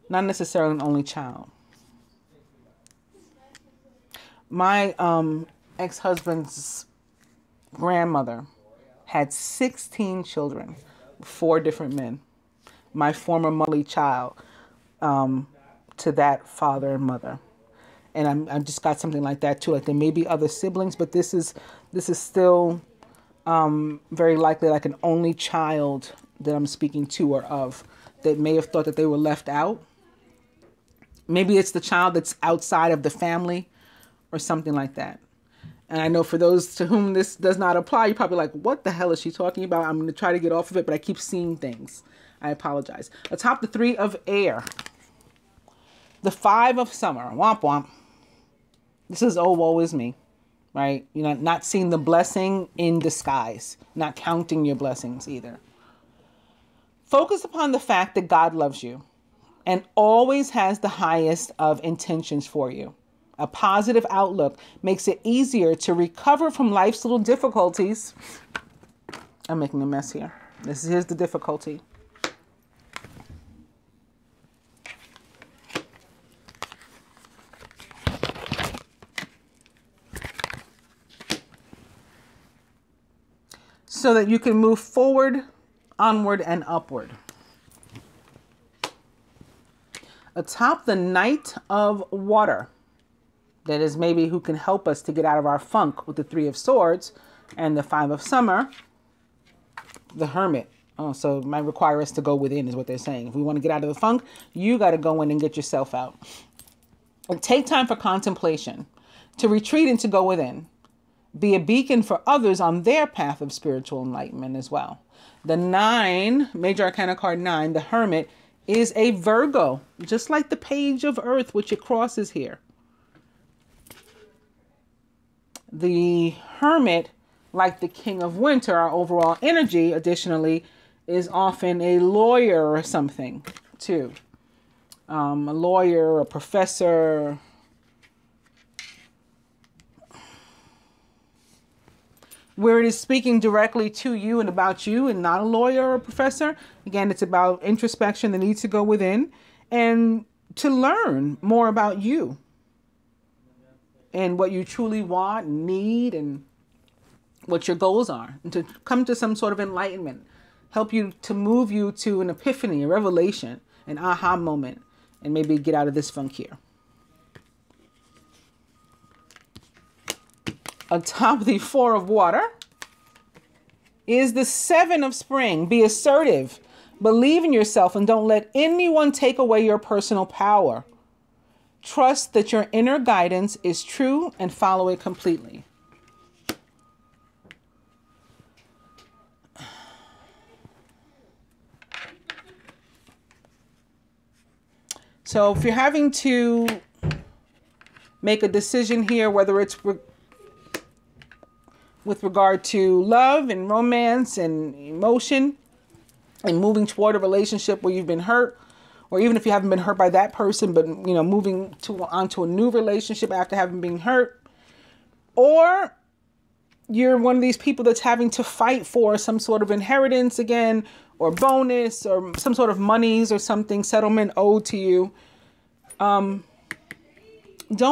Not necessarily an only child. My ex-husband's grandmother had 16 children, 4 different men. My former motherly child to that father and mother. And I just got something like that too. Like there may be other siblings, but this is still very likely like an only child that I'm speaking to or of, that may have thought that they were left out. Maybe it's the child that's outside of the family or something like that. And I know for those to whom this does not apply, you're probably like, what the hell is she talking about? I'm going to try to get off of it, but I keep seeing things. I apologize. Atop the 3 of air, the 5 of summer, womp womp. This is, oh, woe is me, right? You're not seeing the blessing in disguise, not counting your blessings either. Focus upon the fact that God loves you and always has the highest of intentions for you. A positive outlook makes it easier to recover from life's little difficulties. I'm making a mess here. Here's the difficulty. So that you can move forward, onward, and upward. Atop the Knight of Water, that is maybe who can help us to get out of our funk with the 3 of Swords and the 5 of Summer, the Hermit. Oh, so it might require us to go within is what they're saying. If we want to get out of the funk, you got to go in and get yourself out. And take time for contemplation, to retreat and to go within. Be a beacon for others on their path of spiritual enlightenment as well. The 9, Major Arcana card 9, the Hermit, is a Virgo, just like the Page of Earth, which it crosses here. The Hermit, like the King of Winter, our overall energy, additionally, is often a lawyer or something, too. A lawyer, a professor. Where it is speaking directly to you and about you and not a lawyer or a professor. Again, it's about introspection, the need to go within and to learn more about you and what you truly want and need and what your goals are, and to come to some sort of enlightenment, help you to move you to an epiphany, a revelation, an aha moment, and maybe get out of this funk here. Atop the 4 of Water is the 7 of Spring. Be assertive, believe in yourself, and don't let anyone take away your personal power. Trust that your inner guidance is true and follow it completely. So if you're having to make a decision here, whether it's with regard to love and romance and emotion and moving toward a relationship where you've been hurt, or even if you haven't been hurt by that person, but, you know, moving onto a new relationship after having been hurt, or you're one of these people that's having to fight for some sort of inheritance again, or bonus, or some sort of monies or something, settlement owed to you, don't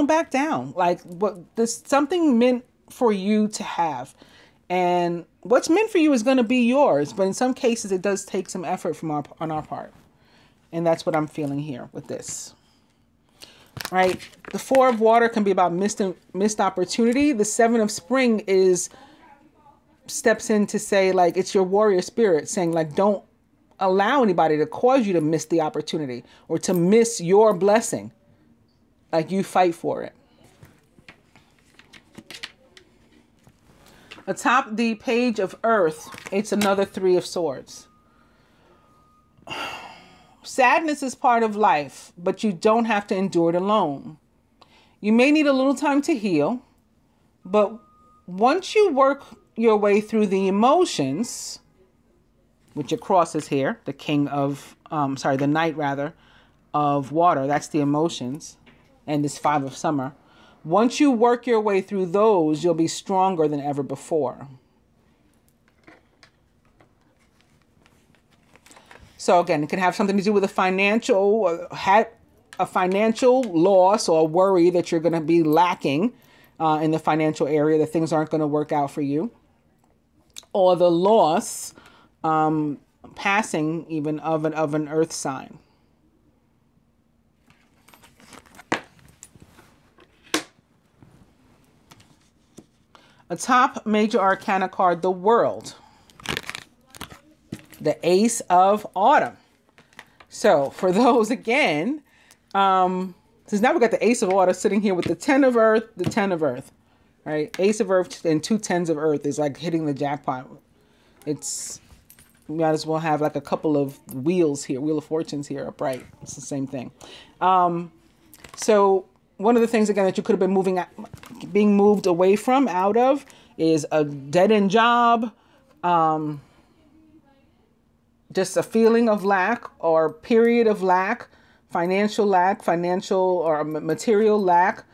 back down. Like, there's something meant for you to have, and what's meant for you is going to be yours. But in some cases, it does take some effort on our part, and that's what I'm feeling here with this. Right, the Four of Water can be about missed opportunity. The Seven of Spring steps in to say, like, it's your warrior spirit saying, like, don't allow anybody to cause you to miss the opportunity or to miss your blessing. Like, you fight for it. Atop the page of Earth, it's another Three of Swords. Sadness is part of life, but you don't have to endure it alone. You may need a little time to heal, but once you work your way through the emotions, which it crosses here, the the Knight rather, of water, that's the emotions, and this Five of Summer. Once you work your way through those, you'll be stronger than ever before. So again, it can have something to do with a financial loss or worry that you're going to be lacking in the financial area, that things aren't going to work out for you, or the loss, passing even of an earth sign. A top major arcana card, the World. The Ace of Autumn. So for those, again, since now we got the Ace of Water sitting here with the Ten of Earth, the Ten of Earth, right? Ace of Earth and two Tens of Earth is like hitting the jackpot. You might as well have like a couple of wheels here, Wheel of Fortunes here upright. It's the same thing. So one of the things, again, that you could have been being moved away from, out of, is a dead-end job, just a feeling of lack or period of lack, financial or material lack,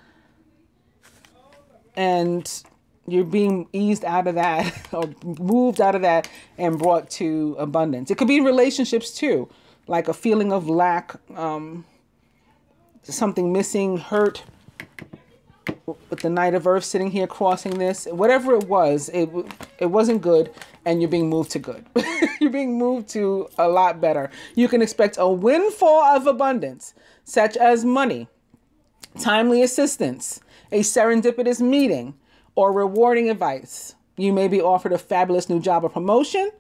and you're being eased out of that or moved out of that and brought to abundance. It could be in relationships too, like a feeling of lack, something missing, hurt, with the Knight of Earth sitting here crossing this. Whatever it was, it wasn't good, and you're being moved to good. You're being moved to a lot better. You can expect a windfall of abundance, such as money, timely assistance, a serendipitous meeting, or rewarding advice. You may be offered a fabulous new job or promotion.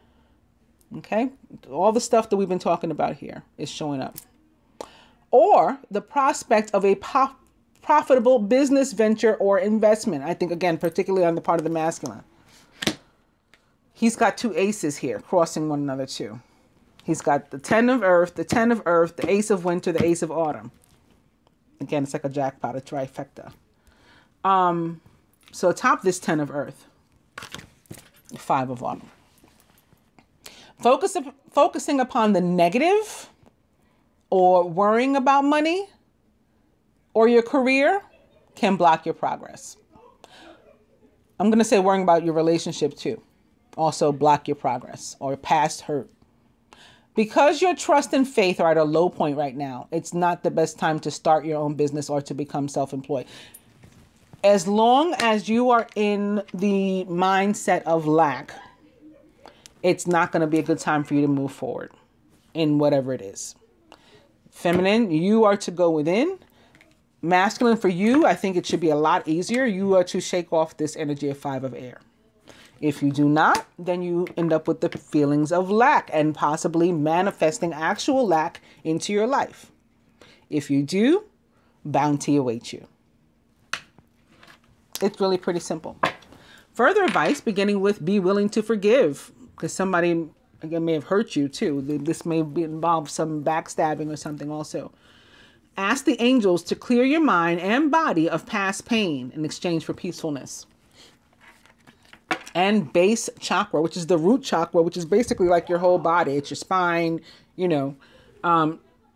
Okay, all the stuff that we've been talking about here is showing up. Or the prospect of a profitable business venture or investment. I think, again, particularly on the part of the masculine. He's got two aces here crossing one another too. He's got the Ten of Earth, the Ten of Earth, the Ace of Winter, the Ace of Autumn. Again, it's like a jackpot, a trifecta. So atop this Ten of Earth, the Five of Autumn. Focusing upon the negative, or worrying about money or your career, can block your progress. I'm going to say worrying about your relationship too. Also block your progress, or past hurt. Because your trust and faith are at a low point right now, it's not the best time to start your own business or to become self-employed. As long as you are in the mindset of lack, it's not going to be a good time for you to move forward in whatever it is. Feminine, you are to go within. Masculine, for you, I think it should be a lot easier. You are to shake off this energy of Five of Air. If you do not, then you end up with the feelings of lack and possibly manifesting actual lack into your life. If you do, bounty awaits you. It's really pretty simple. Further advice, beginning with be willing to forgive, because somebody, again, may have hurt you too. This may involve some backstabbing or something also. Ask the angels to clear your mind and body of past pain in exchange for peacefulness. And base chakra, which is the root chakra, which is basically like your whole body. It's your spine, you know.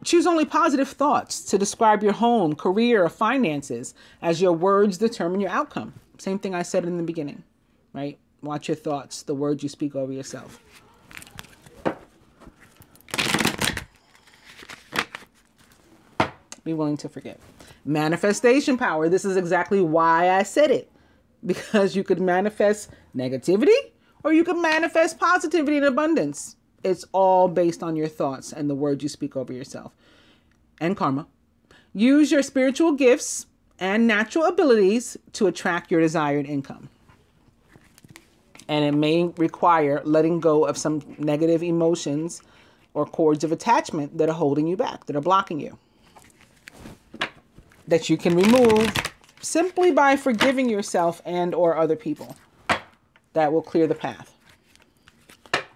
Choose only positive thoughts to describe your home, career, or finances, as your words determine your outcome. Same thing I said in the beginning, right? Watch your thoughts, the words you speak over yourself. Be willing to forgive. Manifestation power. This is exactly why I said it. Because you could manifest negativity or you could manifest positivity and abundance. It's all based on your thoughts and the words you speak over yourself. And karma. Use your spiritual gifts and natural abilities to attract your desired income. And it may require letting go of some negative emotions or cords of attachment that are holding you back, that are blocking you. That you can remove simply by forgiving yourself and or other people. That will clear the path.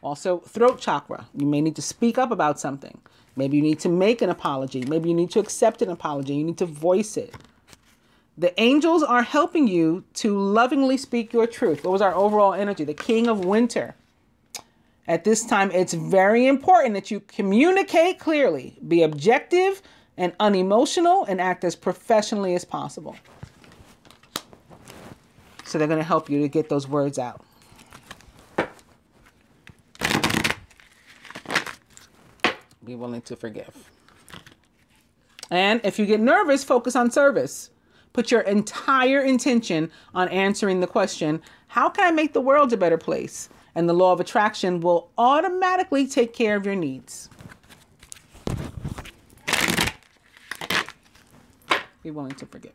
Also, throat chakra. You may need to speak up about something. Maybe you need to make an apology. Maybe you need to accept an apology. You need to voice it. The angels are helping you to lovingly speak your truth. What was our overall energy? The king of winter. At this time, it's very important that you communicate clearly, be objective and unemotional, and act as professionally as possible. So they're going to help you to get those words out. Be willing to forgive. And if you get nervous, focus on service. Put your entire intention on answering the question, how can I make the world a better place? And the law of attraction will automatically take care of your needs. Be willing to forgive.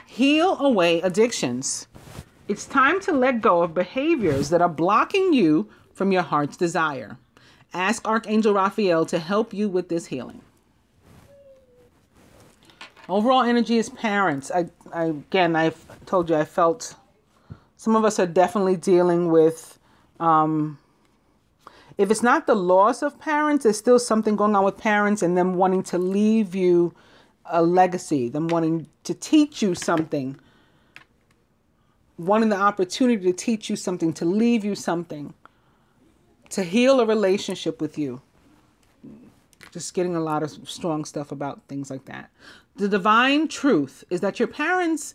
Heal away addictions. It's time to let go of behaviors that are blocking you from your heart's desire. Ask Archangel Raphael to help you with this healing. Overall energy is parents. Again, I've told you, I felt some of us are definitely dealing with, if it's not the loss of parents, there's still something going on with parents and them wanting to leave you a legacy, them wanting to teach you something, wanting the opportunity to teach you something, to leave you something, to heal a relationship with you. Just getting a lot of strong stuff about things like that. The divine truth is that your parents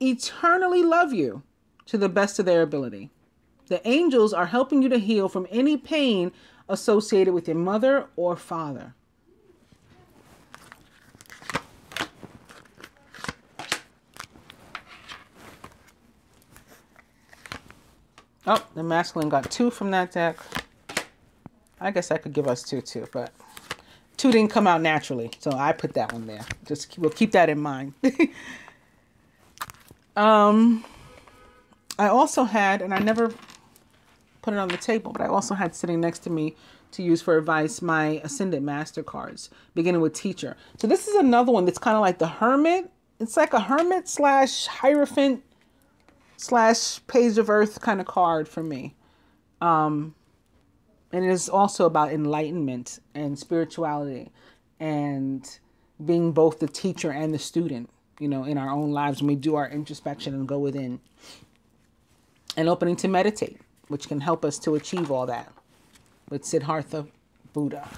eternally love you to the best of their ability. The angels are helping you to heal from any pain associated with your mother or father. Oh, the masculine got 2 from that deck. I guess I could give us 2 too, but 2 didn't come out naturally, so I put that one there. We'll keep that in mind. I also had, and I never put it on the table, but I also had sitting next to me to use for advice my Ascendant Master cards, beginning with Teacher. So this is another one that's kind of like the Hermit. It's like a Hermit / Hierophant / Page of Earth kind of card for me. And it is also about enlightenment and spirituality and being both the teacher and the student, you know, in our own lives when we do our introspection and go within. And opening to meditate, which can help us to achieve all that with Siddhartha Buddha.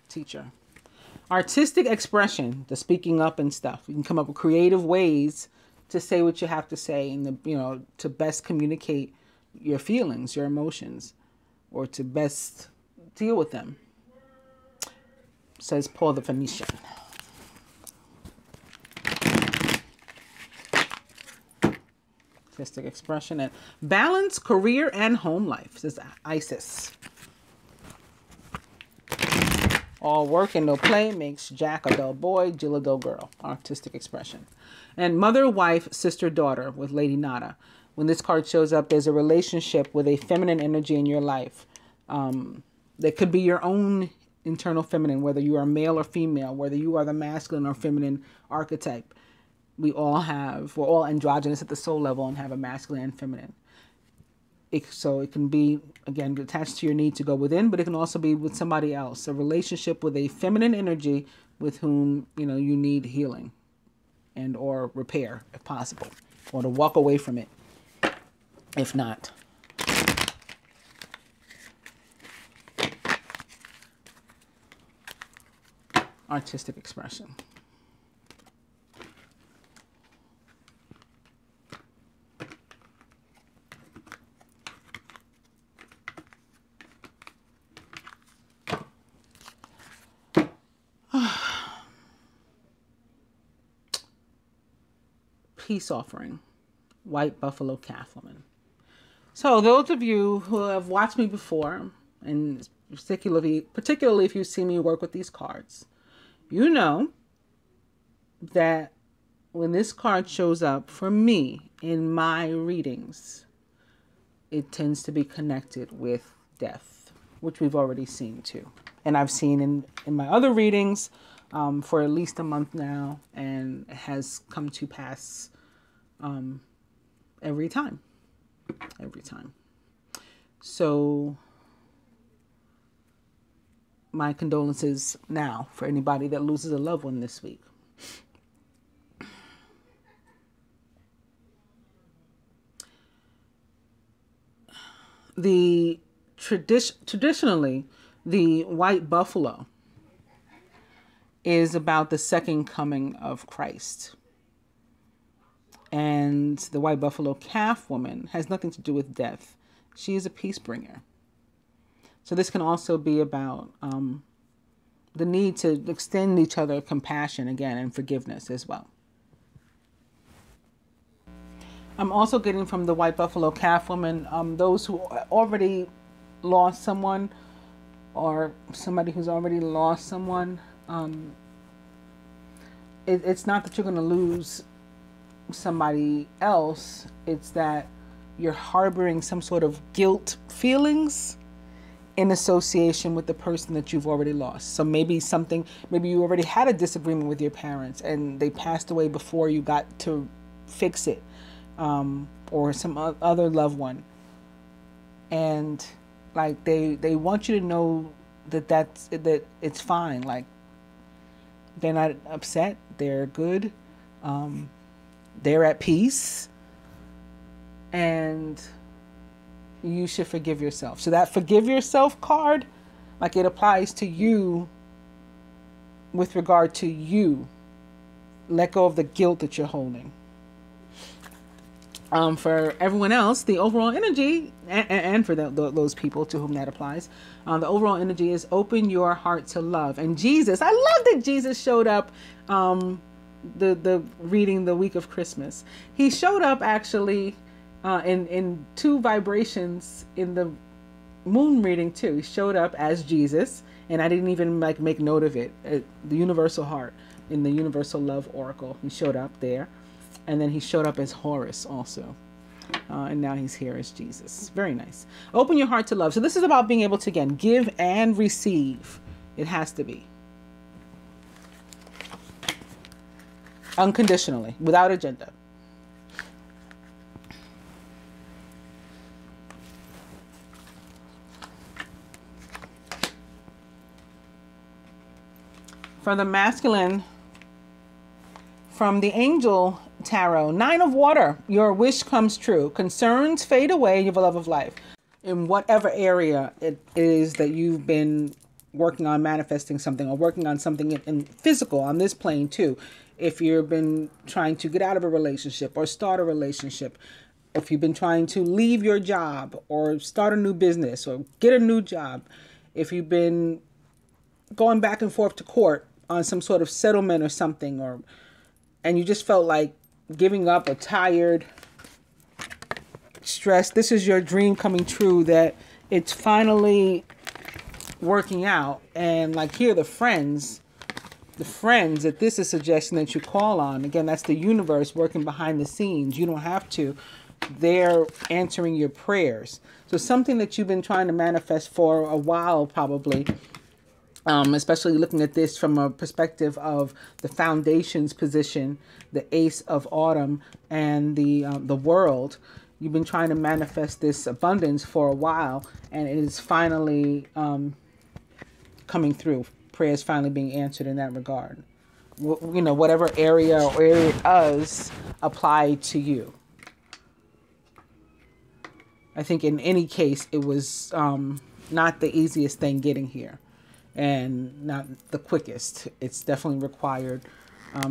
Teacher. Artistic expression, the speaking up and stuff. You can come up with creative ways to say what you have to say and, you know, to best communicate your feelings, your emotions, or to best deal with them, says Paul the Phoenician. Artistic expression and balance, career, and home life, says Isis. All work and no play makes Jack a dull boy, Jill a dull girl. Artistic expression. And mother, wife, sister, daughter with Lady Nada. When this card shows up, there's a relationship with a feminine energy in your life. That could be your own internal feminine, whether you are male or female, whether you are the masculine or feminine archetype. We're all androgynous at the soul level and have a masculine and feminine. So it can be, again, attached to your need to go within, but it can also be with somebody else. A relationship with a feminine energy with whom, you need healing and or repair if possible, or to walk away from it if not. Artistic expression. Peace offering. White buffalo calf woman. So those of you who have watched me before, and particularly if you see me work with these cards, you know that when this card shows up for me in my readings, it tends to be connected with death, which we've already seen too. And I've seen in my other readings for at least a month now, and it has come to pass every time. So my condolences now for anybody that loses a loved one this week. Traditionally, the white buffalo is about the second coming of Christ. And the white buffalo calf woman has nothing to do with death. She is a peace bringer. So this can also be about the need to extend each other compassion again and forgiveness as well. I'm also getting from the white buffalo calf woman, those who already lost someone or somebody who's already lost someone. It's not that you're going to lose somebody else. It's that you're harboring some sort of guilt feelings in association with the person that you've already lost. So maybe you already had a disagreement with your parents and they passed away before you got to fix it, or some other loved one. And like they want you to know that it's fine. Like they're not upset. They're good. They're at peace. And you should forgive yourself. So that forgive yourself card, like it applies to you with regard to you. Let go of the guilt that you're holding. For everyone else, the overall energy, and for those people to whom that applies, the overall energy is open your heart to love. And Jesus, I love that Jesus showed up the reading the week of Christmas. He showed up actually in two vibrations in the moon reading too. He showed up as Jesus, and I didn't even make note of it. The universal heart in the universal love oracle. He showed up there, and then he showed up as Horus also. And now he's here as Jesus. Very nice. Open your heart to love. So this is about being able to, again, give and receive. It has to be. Unconditionally, without agenda. For the masculine, from the Angel Tarot, 9 of Water, your wish comes true. Concerns fade away, you have a love of life. In whatever area it is that you've been working on manifesting something, or working on something in physical, on this plane too. If you've been trying to get out of a relationship or start a relationship, if you've been trying to leave your job or start a new business or get a new job, if you've been going back and forth to court on some sort of settlement or something, and you just felt like giving up, or tired, stressed, this is your dream coming true, that it's finally working out. And like here, the friends that this is suggesting that you call on. Again, that's the universe working behind the scenes. You don't have to. They're answering your prayers. So something that you've been trying to manifest for a while, probably, especially looking at this from a perspective of the foundations position, the Ace of Autumn, and the World. You've been trying to manifest this abundance for a while, and it is finally coming through. Prayers finally being answered in that regard. You know, whatever area or areas apply to you. I think in any case, it was not the easiest thing getting here, and not the quickest. It's definitely required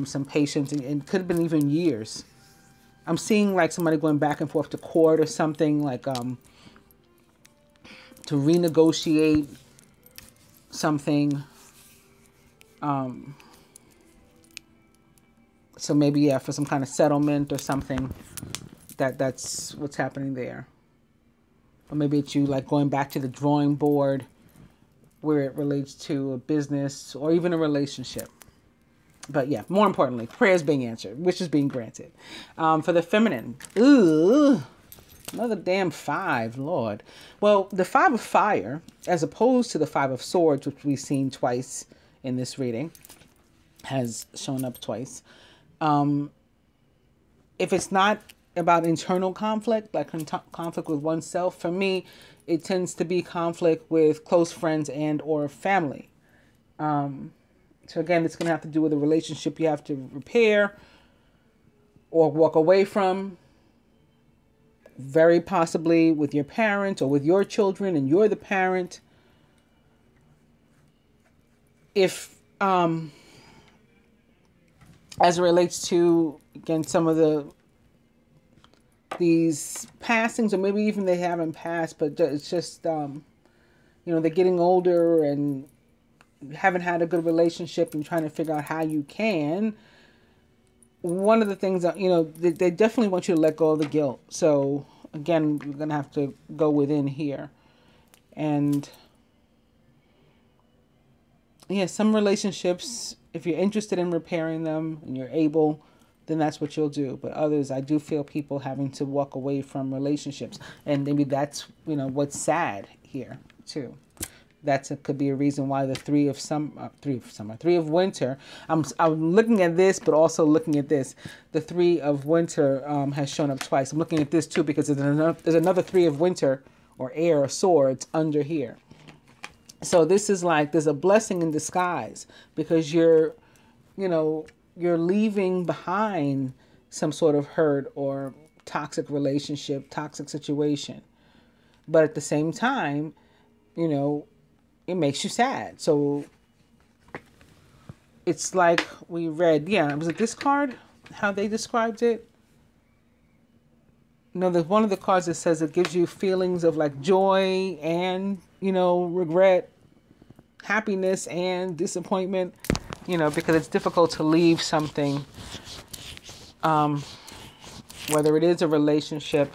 some patience, and could have been even years. I'm seeing like somebody going back and forth to court or something, like to renegotiate something. So maybe, yeah, for some kind of settlement or something. That's what's happening there. Or maybe it's you like going back to the drawing board where it relates to a business or even a relationship. But yeah, more importantly, prayers being answered, wishes being granted. For the feminine, ooh, another damn 5, Lord. Well, the 5 of fire, as opposed to the 5 of swords, which we've seen twice in this reading, has shown up twice. If it's not about internal conflict, like conflict with oneself, for me, it tends to be conflict with close friends and or family. So again, it's going to have to do with a relationship you have to repair or walk away from. Very possibly with your parents or with your children and you're the parent. If, as it relates to, again, some of these passings, or maybe even they haven't passed, but it's just, you know, they're getting older and haven't had a good relationship and trying to figure out how you can. One of the things that, you know, they definitely want you to let go of the guilt. So again, you're going to have to go within here. And yeah, some relationships, if you're interested in repairing them and you're able, then that's what you'll do. But others, I do feel people having to walk away from relationships. And maybe that's, you know, what's sad here too. Could be a reason why the three of winter. I'm looking at this, but also looking at this. The 3 of winter has shown up twice. I'm looking at this too because there's another 3 of winter or air or swords under here. So this is like there's a blessing in disguise because you're leaving behind some sort of hurt or toxic relationship, toxic situation. But at the same time, you know, it makes you sad. So it's like we read, was it this card? How they described it? No, there's one of the cards that says it gives you feelings of like joy and, you know, regret, happiness and disappointment, you know, because it's difficult to leave something, whether it is a relationship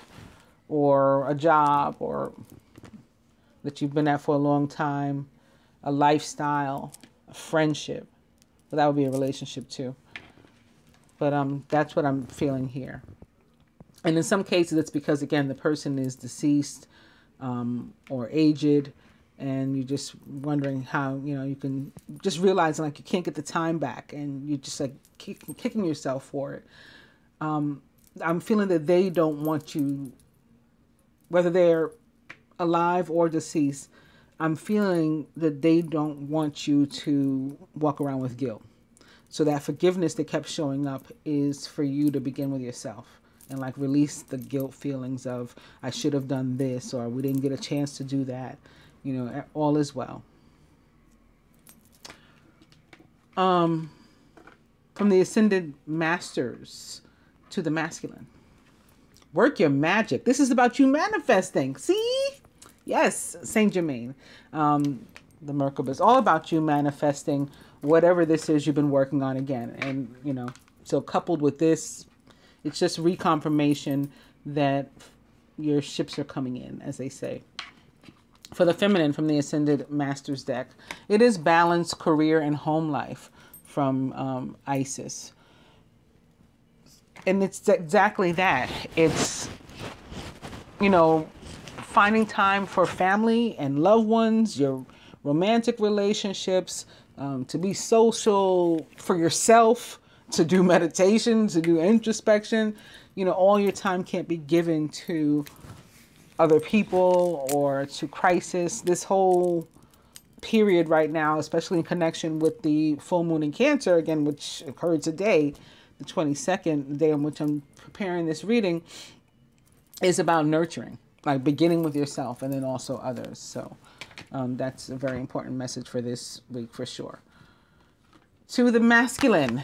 or a job or that you've been at for a long time, a lifestyle, a friendship. Well, that would be a relationship too. But that's what I'm feeling here. And in some cases, it's because, again, the person is deceased or aged, and you're just wondering how, you know, you can just realizing like you can't get the time back, and you're just like kicking yourself for it. I'm feeling that they don't want you, whether they're alive or deceased, I'm feeling that they don't want you to walk around with guilt. So that forgiveness that kept showing up is for you to begin with yourself and like release the guilt feelings of I should have done this or we didn't get a chance to do that. You know, all is well. From the Ascended Masters to the Masculine. Work your magic. This is about you manifesting. See? Yes, Saint Germain, the Merkaba is all about you manifesting whatever this is you've been working on again. And, you know, so coupled with this, it's just reconfirmation that your ships are coming in, as they say. For the feminine from the Ascended Masters deck, it is balance, career, and home life from Isis. And it's exactly that. It's, you know, finding time for family and loved ones, your romantic relationships, to be social for yourself, to do meditation, to do introspection. You know, all your time can't be given to other people or to crisis. This whole period right now, especially in connection with the full moon in Cancer, again, which occurred today, the 22nd, the day on which I'm preparing this reading, is about nurturing, like beginning with yourself and then also others. So that's a very important message for this week for sure. To the masculine,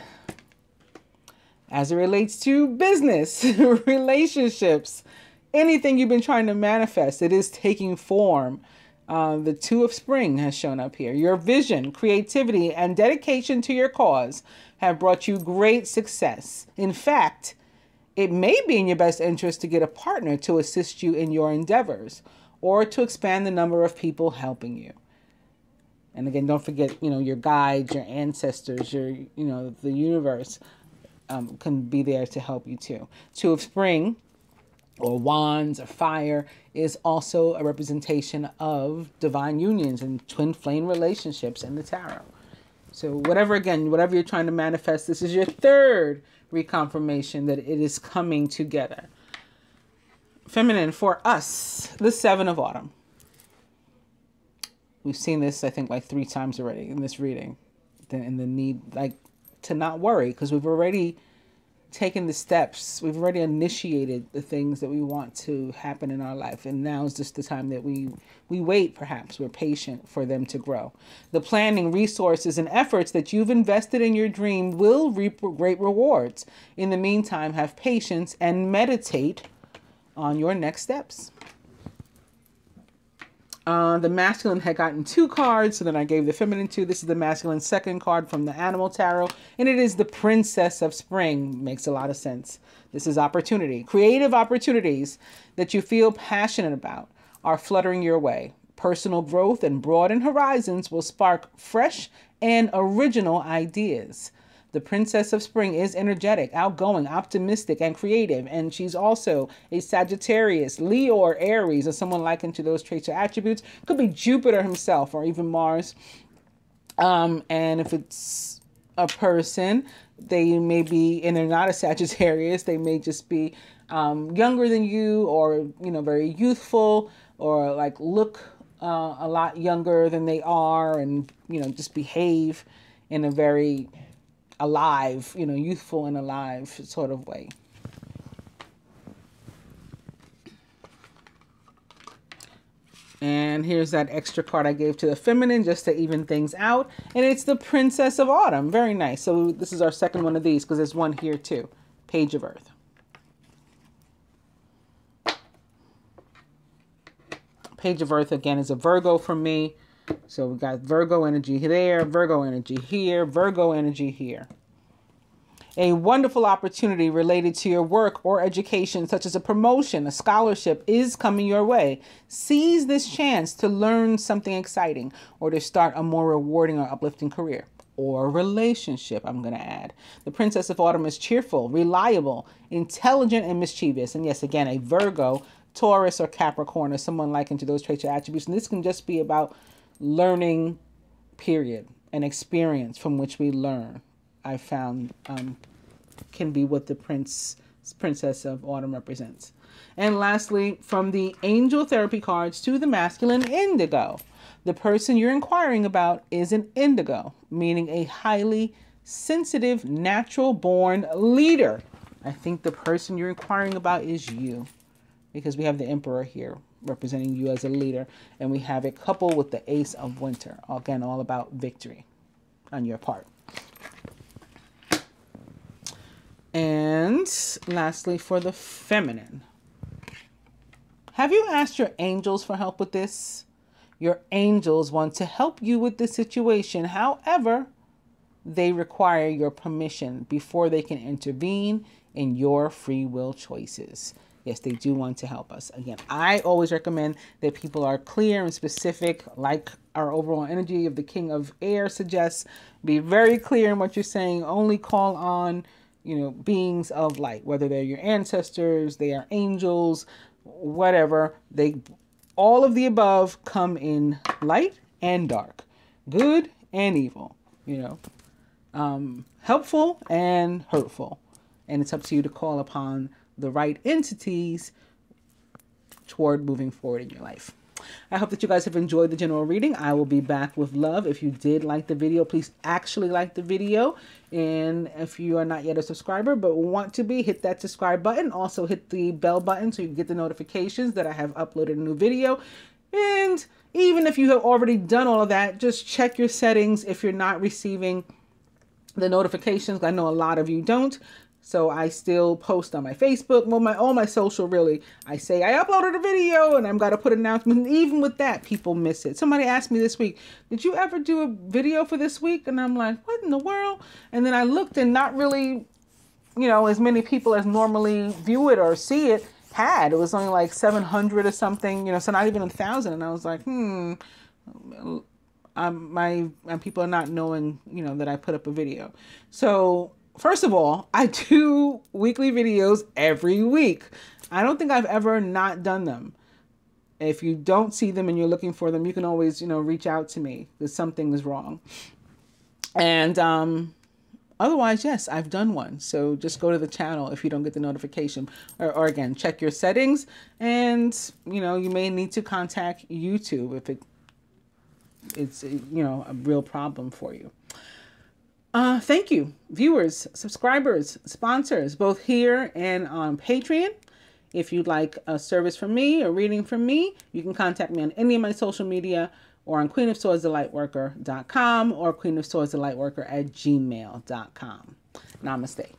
as it relates to business, relationships, anything you've been trying to manifest, it is taking form. The Two of Spring has shown up here. Your vision, creativity, and dedication to your cause have brought you great success. In fact, it may be in your best interest to get a partner to assist you in your endeavors or to expand the number of people helping you. And again, don't forget, you know, your guides, your ancestors, your, you know, the universe can be there to help you too. Two of Spring, or wands or fire, is also a representation of divine unions and twin flame relationships in the tarot. So whatever you're trying to manifest, this is your third reconfirmation that it is coming together. Feminine, for us, the Seven of Autumn. We've seen this, I think, like 3 times already in this reading. And the need, like, to not worry, because we've already taken the steps. We've already initiated the things that we want to happen in our life. And now is just the time that we wait, perhaps. We're patient for them to grow. The planning, resources, and efforts that you've invested in your dream will reap great rewards. In the meantime, have patience and meditate on your next steps. The masculine had gotten 2 cards, so then I gave the feminine 2. This is the masculine second card from the Animal Tarot, and it is the Princess of Spring. Makes a lot of sense. This is opportunity. Creative opportunities that you feel passionate about are fluttering your way. Personal growth and broadened horizons will spark fresh and original ideas. The Princess of Spring is energetic, outgoing, optimistic, and creative. And she's also a Sagittarius, Leo, or Aries, or someone likened to those traits or attributes. Could be Jupiter himself or even Mars. And if it's a person, they may be, and they're not a Sagittarius, they may just be younger than you, or, you know, very youthful, or like look a lot younger than they are, and, you know, just behave in a very alive, you know, youthful and alive sort of way. And here's that extra card I gave to the feminine just to even things out. And it's the Princess of Autumn. Very nice. So this is our second one of these because there's one here too. Page of Earth. Page of Earth, again, is a Virgo for me. So we got Virgo energy there, Virgo energy here, Virgo energy here. A wonderful opportunity related to your work or education, such as a promotion, a scholarship, is coming your way. Seize this chance to learn something exciting or to start a more rewarding or uplifting career or relationship, I'm going to add. The Princess of Autumn is cheerful, reliable, intelligent, and mischievous. And yes, again, a Virgo, Taurus, or Capricorn, or someone likened to those traits or attributes. And this can just be about learning, period, and experience from which we learn. I found can be what the Princess of Autumn represents. And lastly, from the Angel Therapy cards to the masculine Indigo. The person you're inquiring about is an Indigo, meaning a highly sensitive, natural-born leader. I think the person you're inquiring about is you, because we have the Emperor here representing you as a leader, and we have it coupled with the Ace of Winter. Again, all about victory on your part. And lastly, for the feminine, have you asked your angels for help with this? Your angels want to help you with this situation. However, they require your permission before they can intervene in your free will choices. Yes, they do want to help us. Again, I always recommend that people are clear and specific, like our overall energy of the King of Air suggests. Be very clear in what you're saying. Only call on, beings of light, whether they're your ancestors, they are angels, whatever. All of the above come in light and dark, good and evil, helpful and hurtful. And it's up to you to call upon the right entities toward moving forward in your life. I hope that you guys have enjoyed the general reading. I will be back with love. If you did like the video, please actually like the video. And if you are not yet a subscriber but want to be, hit that subscribe button. Also hit the bell button so you can get the notifications that I have uploaded a new video. And even if you have already done all of that, just check your settings if you're not receiving the notifications. I know a lot of you don't. So I still post on my Facebook, all my social really. I say I uploaded a video and I've got to put an announcement. And even with that, people miss it. Somebody asked me this week, did you ever do a video for this week? And I'm like, what in the world? And then I looked and not really, as many people as normally view it or see it had. It was only like 700 or something, so not even 1,000. And I was like, my people are not knowing, that I put up a video. So first of all, I do weekly videos every week. I don't think I've ever not done them. If you don't see them and you're looking for them, you can always, reach out to me because something is wrong. And otherwise, yes, I've done one. So just go to the channel if you don't get the notification. Or again, check your settings. And, you may need to contact YouTube if it's, a real problem for you. Thank you, viewers, subscribers, sponsors, both here and on Patreon. If you'd like a service from me or reading from me, you can contact me on any of my social media or on queenofswordsthelightworker.com or queenofswordsthelightworker@gmail.com. Namaste.